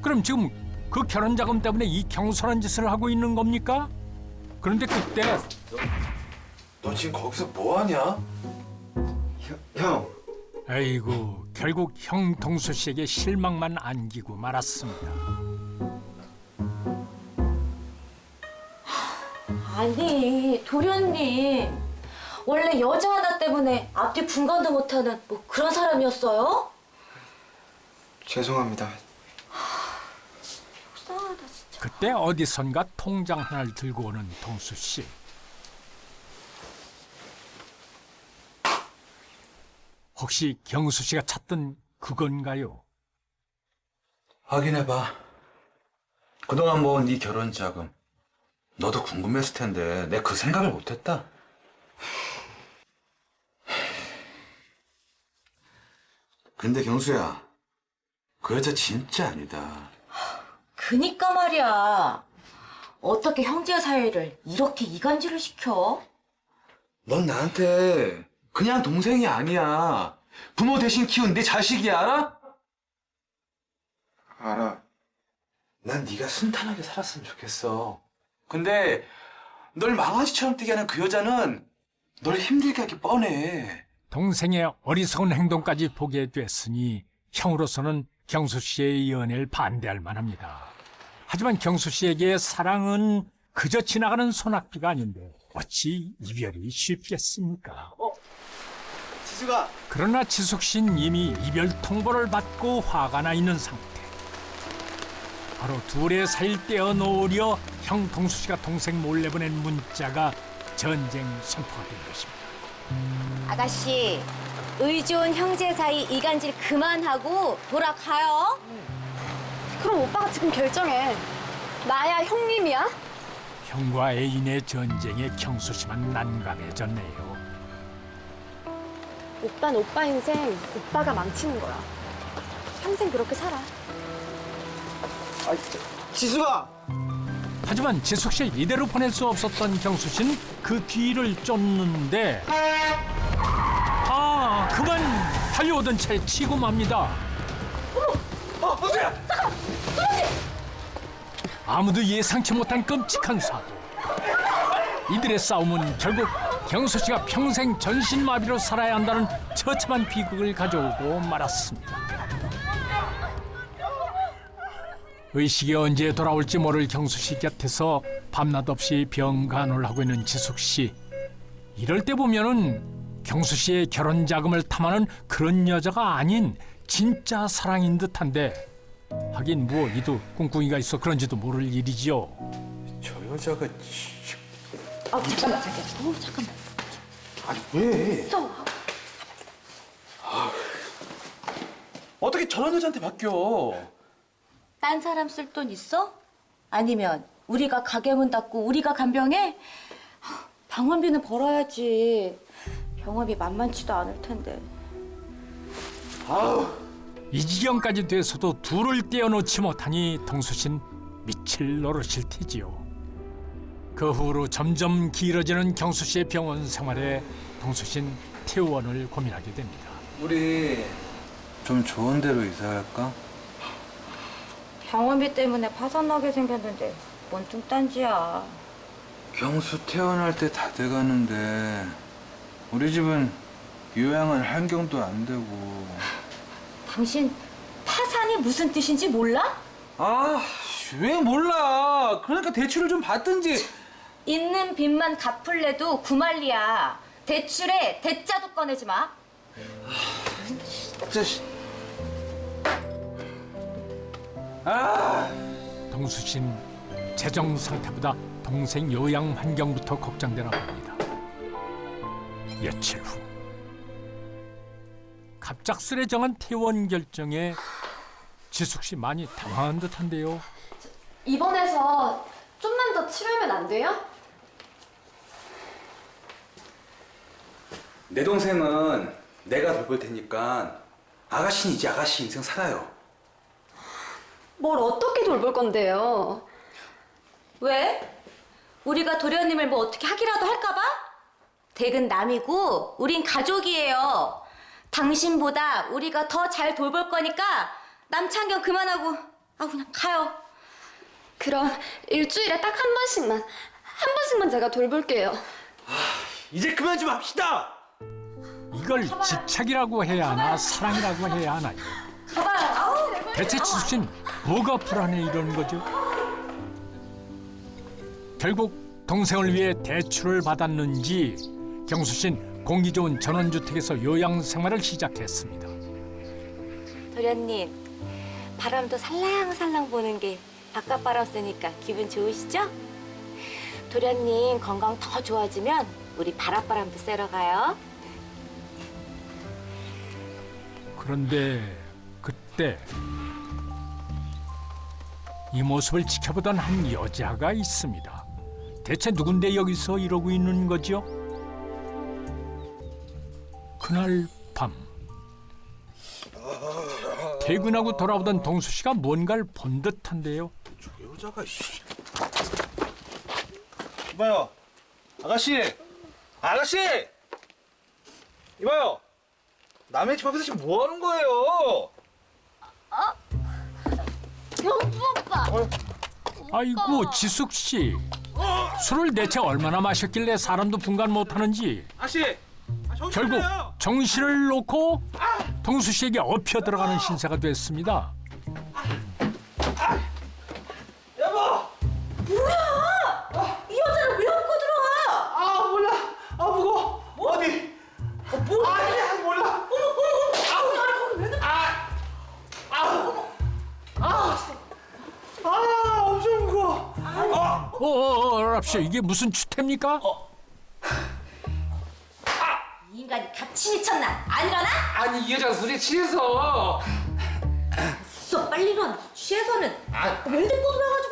그럼 지금 그 결혼 자금 때문에 이 경솔한 짓을 하고 있는 겁니까? 그런데 그때 너 지금 거기서 뭐 하냐? 형. 아이고 결국 형 동수 씨에게 실망만 안기고 말았습니다. 아니, 도련님. 원래 여자 하나 때문에 앞뒤 분간도 못하는 뭐 그런 사람이었어요? 죄송합니다. 속상하다, 진짜. 그때 어디선가 통장 하나를 들고 오는 동수 씨. 혹시 경수 씨가 찾던 그건가요? 확인해봐. 그동안 모은 네 결혼 자금. 너도 궁금했을 텐데 내 그 생각을 못했다. 근데 경수야, 그 여자 진짜 아니다. 그니까 말이야. 어떻게 형제 사이를 이렇게 이간질을 시켜? 넌 나한테 그냥 동생이 아니야. 부모 대신 키운 내 자식이야, 알아? 알아. 난 네가 순탄하게 살았으면 좋겠어. 근데 널 망아지처럼 뛰게 하는 그 여자는 널 힘들게 하기 뻔해. 동생의 어리석은 행동까지 보게 됐으니 형으로서는 경수 씨의 연애를 반대할 만합니다. 하지만 경수 씨에게 사랑은 그저 지나가는 소낙비가 아닌데 어찌 이별이 쉽겠습니까? 지수가. 그러나 지숙 씨는 이미 이별 통보를 받고 화가 나 있는 상태. 바로 둘의 사이를 떼어놓으려 형 동수 씨가 동생 몰래 보낸 문자가 전쟁 선포가 된 것입니다. 아가씨, 의 좋은 형제 사이 이간질 그만하고 돌아가요. 그럼 오빠가 지금 결정해. 나야 형님이야? 형과 애인의 전쟁에 경수 씨만 난감해졌네요. 오빠는 오빠 인생 오빠가 망치는 거야. 평생 그렇게 살아. 지수가! 하지만 지숙 씨를 이대로 보낼 수 없었던 경수 씨는 그 뒤를 쫓는데 그만 달려오던 차에 치고 맙니다. 어서야! 아무도 예상치 못한 끔찍한 사고. 이들의 싸움은 결국 경수 씨가 평생 전신마비로 살아야 한다는 처참한 비극을 가져오고 말았습니다. 의식이 언제 돌아올지 모를 경수 씨 곁에서 밤낮 없이 병간호를 하고 있는 지숙 씨. 이럴 때 보면은 경수 씨의 결혼 자금을 탐하는 그런 여자가 아닌 진짜 사랑인 듯한데, 하긴 뭐 이도 꿍꿍이가 있어 그런지도 모를 일이지요. 저 여자가 잠깐만 자기야. 잠깐만. 아니 왜? 어떻게 저런 여자한테 맡겨? 딴 사람 쓸 돈 있어? 아니면 우리가 가게 문 닫고 우리가 간병해? 병원비는 벌어야지. 병원비 만만치도 않을 텐데. 이 지경까지 돼서도 둘을 떼어놓지 못하니 동수 씨는 미칠 노릇일 테지요. 그 후로 점점 길어지는 경수 씨의 병원 생활에 동수 씨는 퇴원을 고민하게 됩니다. 우리 좀 좋은 데로 이사할까? 병원비 때문에 파산나게 생겼는데 뭔 뚱딴지야. 경수 퇴원할 때 다 돼가는데 우리 집은 요양은 한경도 안 되고. 당신 파산이 무슨 뜻인지 몰라? 왜 몰라? 그러니까 대출을 좀 받든지. 있는 빚만 갚을래도 구만리야. 대출에 대자도 꺼내지 마. 동수 씨는 재정 상태보다 동생 요양 환경부터 걱정되나 봅니다. 며칠 후 갑작스레 정한 퇴원 결정에 지숙 씨 많이 당황한 듯한데요. 입원해서 좀만 더 치료하면 안 돼요? 내 동생은 내가 돌볼 테니까 아가씨는 이제 아가씨 인생 살아요. 뭘 어떻게 돌볼 건데요? 왜? 우리가 도련님을 뭐 어떻게 하기라도 할까봐? 댁은 남이고 우린 가족이에요. 당신보다 우리가 더 잘 돌볼 거니까 남창경 그만하고 그냥 가요. 그럼 일주일에 딱 한 번씩만 제가 돌볼게요. 이제 그만 좀 합시다. 이걸 집착이라고 해야 하나 사랑이라고 해야 하나요? 가봐요. 대체 지숙 씨는 뭐가 불안해 이러는 거죠? 결국 동생을 위해 대출을 받았는지 경수 씨는 공기 좋은 전원주택에서 요양 생활을 시작했습니다. 도련님, 바람도 살랑살랑 보는 게 바깥바람 쐬니까 기분 좋으시죠? 도련님 건강 더 좋아지면 우리 바람도 쐬러 가요. 그런데 그때 이 모습을 지켜보던 한 여자가 있습니다. 대체 누군데 여기서 이러고 있는 거죠? 그날 밤 퇴근하고 돌아오던 동수 씨가 뭔가를 본 듯한데요. 저 여자가 이봐요, 아가씨, 이봐요. 남의 집 앞에서 지금 뭐 하는 거예요? 영수 오빠. 아이고 지숙 씨, 술을 대체 얼마나 마셨길래 사람도 분간 못하는지 아씨, 결국 정신을 놓고 동수 씨에게 엎혀 들어가는 신세가 됐습니다. 여보! 뭐야? 이 여자를 왜 업고 들어와? 몰라. 무거워. 어디? 뭐야? 아니, 몰라. 엄청 무거워. 랍쇼 이게 무슨 추태입니까? 이 인간이 같이 미쳤나? 안 일어나? 아니 이 여자가 술에 취해서. 빨리 일어나. 취해서는 왜 데리고 돌아가지고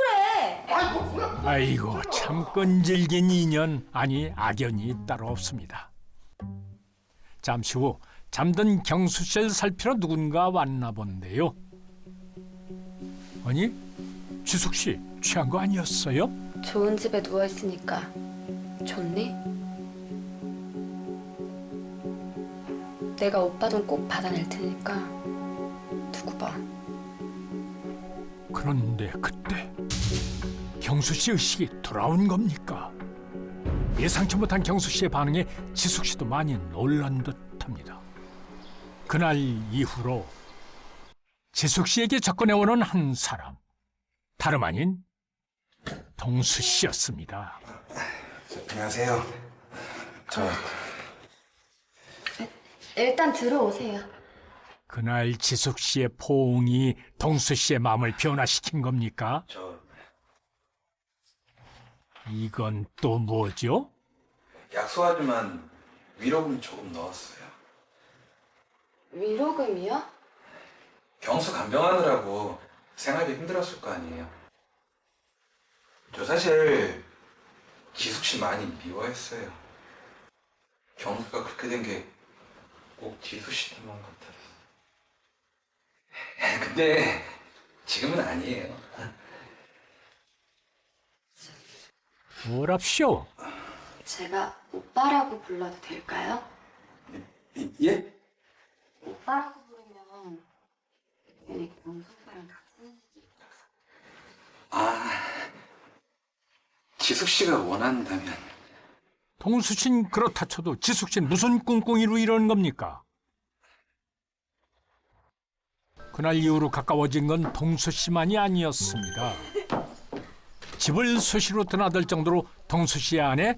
그래? 아이고 참 끈질긴 인연 아니 악연이 따로 없습니다. 잠시 후 잠든 경수 씨를 살피러 누군가 왔나 본데요. 아니 지숙 씨 취한 거 아니었어요? 좋은 집에 누워 있으니까 좋니? 내가 오빠 돈 꼭 받아낼 테니까 두고 봐. 그런데 그때 경수 씨 의식이 돌아온 겁니까? 예상치 못한 경수 씨의 반응에 지숙 씨도 많이 놀란 듯합니다. 그날 이후로 지숙 씨에게 접근해오는 한 사람, 다름 아닌 동수 씨였습니다. 안녕하세요. 일단 들어오세요. 그날 지숙 씨의 포옹이 동수 씨의 마음을 변화시킨 겁니까? 이건 또 뭐죠? 약속하지만 위로금 조금 넣었어요. 위로금이요? 경수 간병하느라고 생활이 힘들었을 거 아니에요. 저 사실 지숙 씨 많이 미워했어요. 경수가 그렇게 된 게 꼭 지숙 씨 때문 같아서. 근데 지금은 아니에요. 뭐랍쇼? 제가 오빠라고 불러도 될까요? 예? 오빠라고 부르면 괜히 경수 오빠랑 같은 지숙 씨가 원한다면. 동수 씨는 그렇다 쳐도 지숙 씨는 무슨 꿍꿍이로 이러는 겁니까? 그날 이후로 가까워진 건 동수 씨만이 아니었습니다. 집을 수시로 드나들 정도로 동수 씨의 아내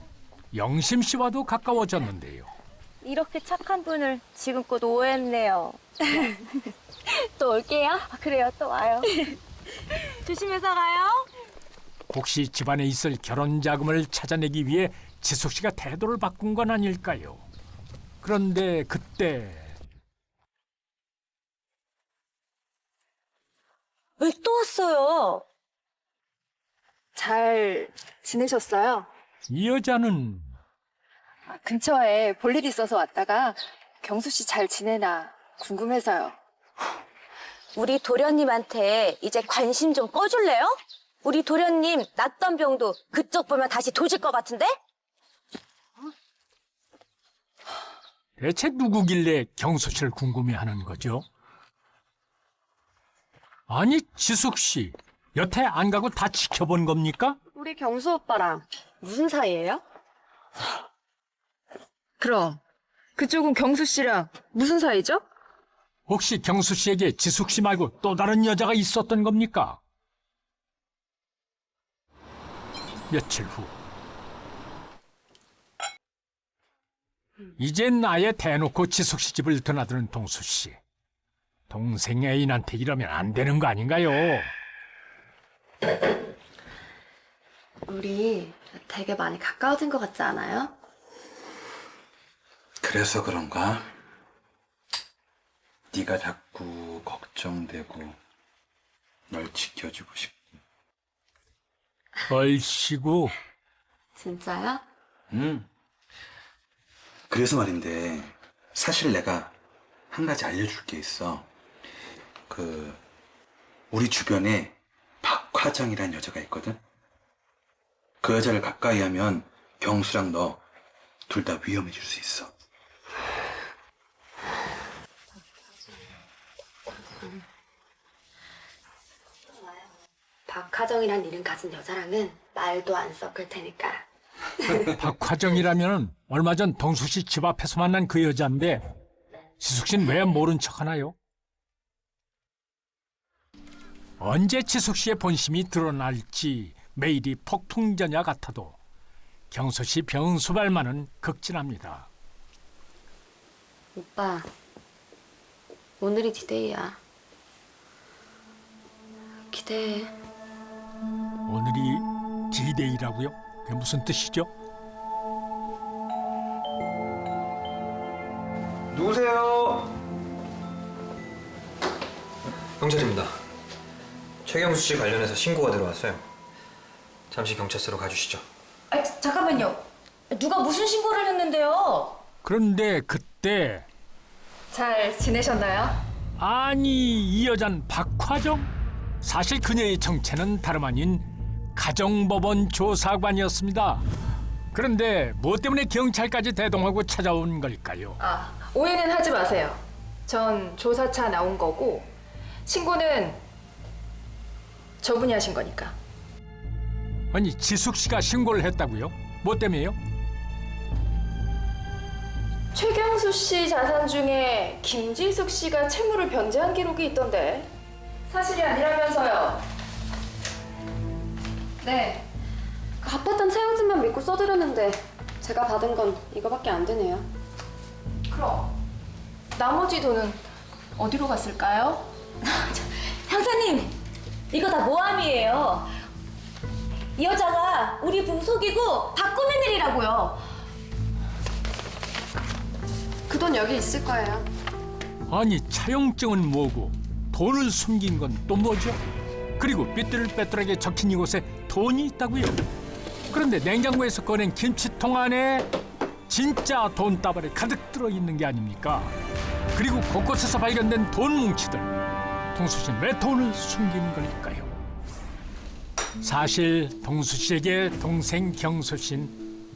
영심 씨와도 가까워졌는데요. 이렇게 착한 분을 지금껏 오해했네요. 또 올게요. 그래요, 또 와요. 조심해서 가요. 혹시 집안에 있을 결혼 자금을 찾아내기 위해 지숙 씨가 태도를 바꾼 건 아닐까요? 그런데 그때 왜 또 왔어요? 잘 지내셨어요? 이 여자는 근처에 볼 일 있어서 왔다가 경수 씨 잘 지내나 궁금해서요. 우리 도련님한테 이제 관심 좀 꺼줄래요? 우리 도련님 낫던 병도 그쪽 보면 다시 도질 것 같은데? 대체 누구길래 경수 씨를 궁금해하는 거죠? 아니 지숙 씨 여태 안 가고 다 지켜본 겁니까? 우리 경수 오빠랑 무슨 사이예요? 그럼 그쪽은 경수 씨랑 무슨 사이죠? 혹시 경수 씨에게 지숙 씨 말고 또 다른 여자가 있었던 겁니까? 며칠 후 이젠 아예 대놓고 지숙 씨 집을 드나드는 동수 씨. 동생 애인한테 이러면 안 되는 거 아닌가요? 우리 되게 많이 가까워진 것 같지 않아요? 그래서 그런가? 네가 자꾸 걱정되고 널 지켜주고 싶고. 얼씨구. 진짜요? 그래서 말인데 사실 내가 한 가지 알려줄 게 있어. 우리 주변에 박화정이라는 여자가 있거든. 그 여자를 가까이 하면 경수랑 너 둘 다 위험해질 수 있어. 박하정이란 이름 가진 여자랑은 말도 안 섞을 테니까. 박화정이라면 얼마 전 동수 씨 집 앞에서 만난 그 여자인데 지숙 씨는 왜 모른 척하나요? 언제 지숙 씨의 본심이 드러날지 매일이 폭풍전야 같아도 경수 씨 병수발만은 극진합니다. 오빠, 오늘이 디데이야. 기대해. 오늘이 디데이라고요? 그게 무슨 뜻이죠? 누구세요? 경찰입니다. 최경수 씨 관련해서 신고가 들어왔어요. 잠시 경찰서로 가주시죠. 아, 잠깐만요. 누가 무슨 신고를 했는데요? 그런데 그때 잘 지내셨나요? 아니 이 여잔 박화정? 사실 그녀의 정체는 다름 아닌 가정법원 조사관이었습니다. 그런데 무엇 때문에 경찰까지 대동하고 찾아온 걸까요? 오해는 하지 마세요. 전 조사차 나온 거고 신고는 저분이 하신 거니까. 아니 지숙 씨가 신고를 했다고요? 뭐 때문에요? 최경수 씨 자산 중에 김지숙 씨가 채무를 변제한 기록이 있던데 사실이 아니라면서요. 네. 갚았던 차용증만 믿고 써드렸는데 제가 받은 건 이거밖에 안 되네요. 그럼 나머지 돈은 어디로 갔을까요? 형사님, 이거 다 모함이에요. 이 여자가 우리 부부 속이고 다 꾸민 일이라고요. 그 돈 여기 있을 거예요. 아니 차용증은 뭐고 돈을 숨긴 건 또 뭐죠? 그리고 삐뚤빼뚤하게 적힌 이곳에 돈이 있다고요? 그런데 냉장고에서 꺼낸 김치통 안에 진짜 돈다발이 가득 들어있는 게 아닙니까? 그리고 곳곳에서 발견된 돈 뭉치들. 동수 씨는 왜 돈을 숨긴 걸까요? 사실 동수 씨에게 동생 경수 씨는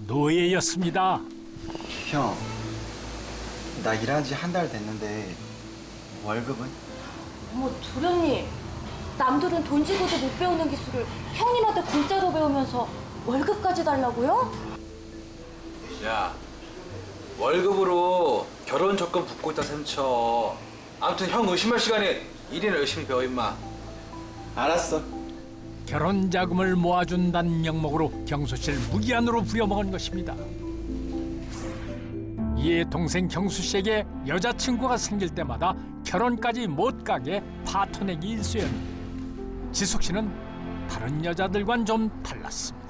노예였습니다. 형, 나 일한 지 한 달 됐는데 월급은? 어머, 도련님. 남들은 돈 주고도 못 배우는 기술을 형님한테 공짜로 배우면서 월급까지 달라고요? 야, 월급으로 결혼 조건 붙고 있다 셈쳐. 아무튼 형 의심할 시간에 일이나 열심히 배워 임마. 알았어. 결혼 자금을 모아준다는 명목으로 경수 씨를 무기한으로 부려먹은 것입니다. 이에 동생 경수 씨에게 여자친구가 생길 때마다 결혼까지 못 가게 파토내기 일쑤였는데 지숙 씨는 다른 여자들과는 좀 달랐습니다.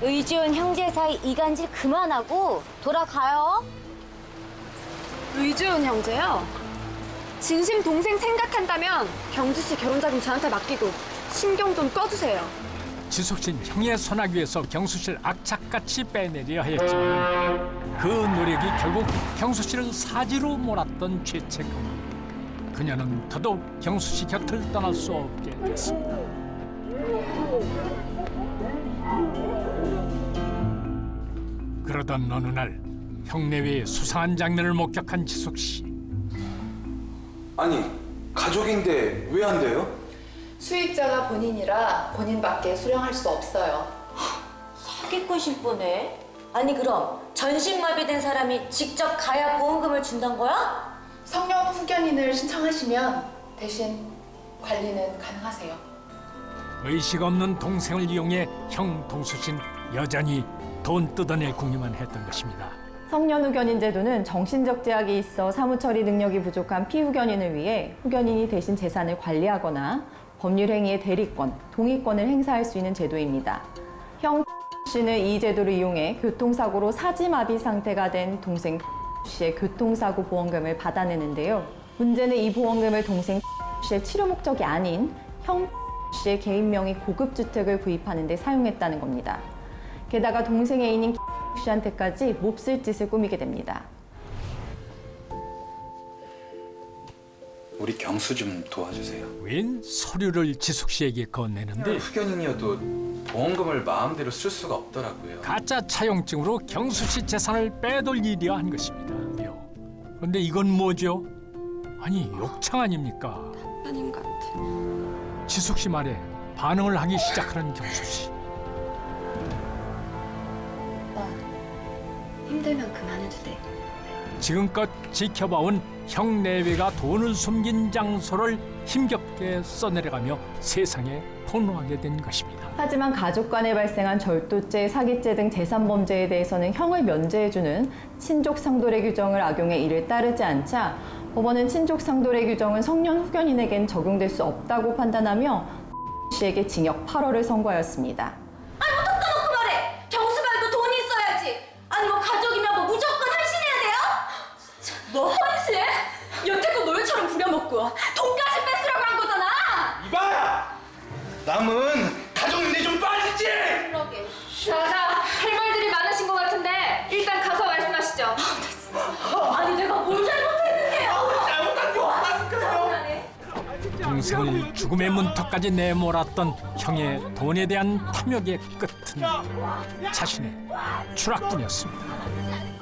의지훈 형제 사이 이간질 그만하고 돌아가요. 의주은 형제요? 진심 동생 생각한다면 경수 씨 결혼 자금 저한테 맡기고 신경 좀 꺼주세요. 지숙 씨는 형의 손아귀 위해서 경수 씨를 악착같이 빼내려 했지만 그 노력이 결국 경수 씨를 사지로 몰았던 죄책감. 그녀는 더더욱 경수 씨 곁을 떠날 수 없게 됐습니다. 그러던 어느 날 형내외의 수상한 장면을 목격한 지숙 씨. 아니, 가족인데 왜 안 돼요? 수익자가 본인이라 본인밖에 수령할 수 없어요. 사기꾼 신보네. 아니 그럼 전신마비된 사람이 직접 가야 보험금을 준단 거야? 성년 후견인을 신청하시면 대신 관리는 가능하세요. 의식 없는 동생을 이용해 형 동수 씨는 여전히 돈 뜯어낼 궁리만 했던 것입니다. 성년 후견인 제도는 정신적 제약이 있어 사무처리 능력이 부족한 피후견인을 위해 후견인이 대신 재산을 관리하거나 법률 행위의 대리권, 동의권을 행사할 수 있는 제도입니다. 형 씨는 이 제도를 이용해 교통사고로 사지마비 상태가 된 동생 씨의 교통사고 보험금을 받아내는데요. 문제는 이 보험금을 동생 씨의 치료 목적이 아닌 형 씨의 개인 명의 고급 주택을 구입하는 데 사용했다는 겁니다. 게다가 동생 애인인 씨한테까지 몹쓸 짓을 꾸미게 됩니다. 우리 경수 좀 도와주세요. 웬 서류를 지숙 씨에게 건네는데 후견인이어도 보험금을 마음대로 쓸 수가 없더라고요. 가짜 차용증으로 경수 씨 재산을 빼돌리려 한 것입니다. 그런데 이건 뭐죠? 아니 욕창 아닙니까? 아닌 것 같아. 지숙 씨 말에 반응을 하기 시작하는 경수 씨. 힘들면 그만해도 돼. 지금껏 지켜봐온 형 내외가 돈을 숨긴 장소를 힘겹게 써내려가며 세상에 폭로하게 된 것입니다. 하지만 가족 간에 발생한 절도죄, 사기죄 등 재산범죄에 대해서는 형을 면제해주는 친족상도례 규정을 악용해 이를 따르지 않자 법원은 친족상도례 규정은 성년 후견인에겐 적용될 수 없다고 판단하며 씨에게 징역 8월을 선고하였습니다. 아니 뭐 톡 까놓고 말해. 경수 말고 돈이 있어야지. 아니 뭐 가족이면 뭐 무조건 헌신해야 돼요? 뭐 헌신? 여태껏 노예처럼 부려먹고 돈까지 뺏으려고 한 거잖아. 이봐야! 남은 가족인데 좀 빠지지. 그러게. 자자, 할 말들이 많으신 것 같은데 일단 가서 말씀하시죠. 아니 내가 뭘 잘못했는데요? 잘못한 게 없다니까요. 동생을 죽음의 문턱까지 내몰았던 형의 돈에 대한 탐욕의 끝은 자신의 추락뿐이었습니다.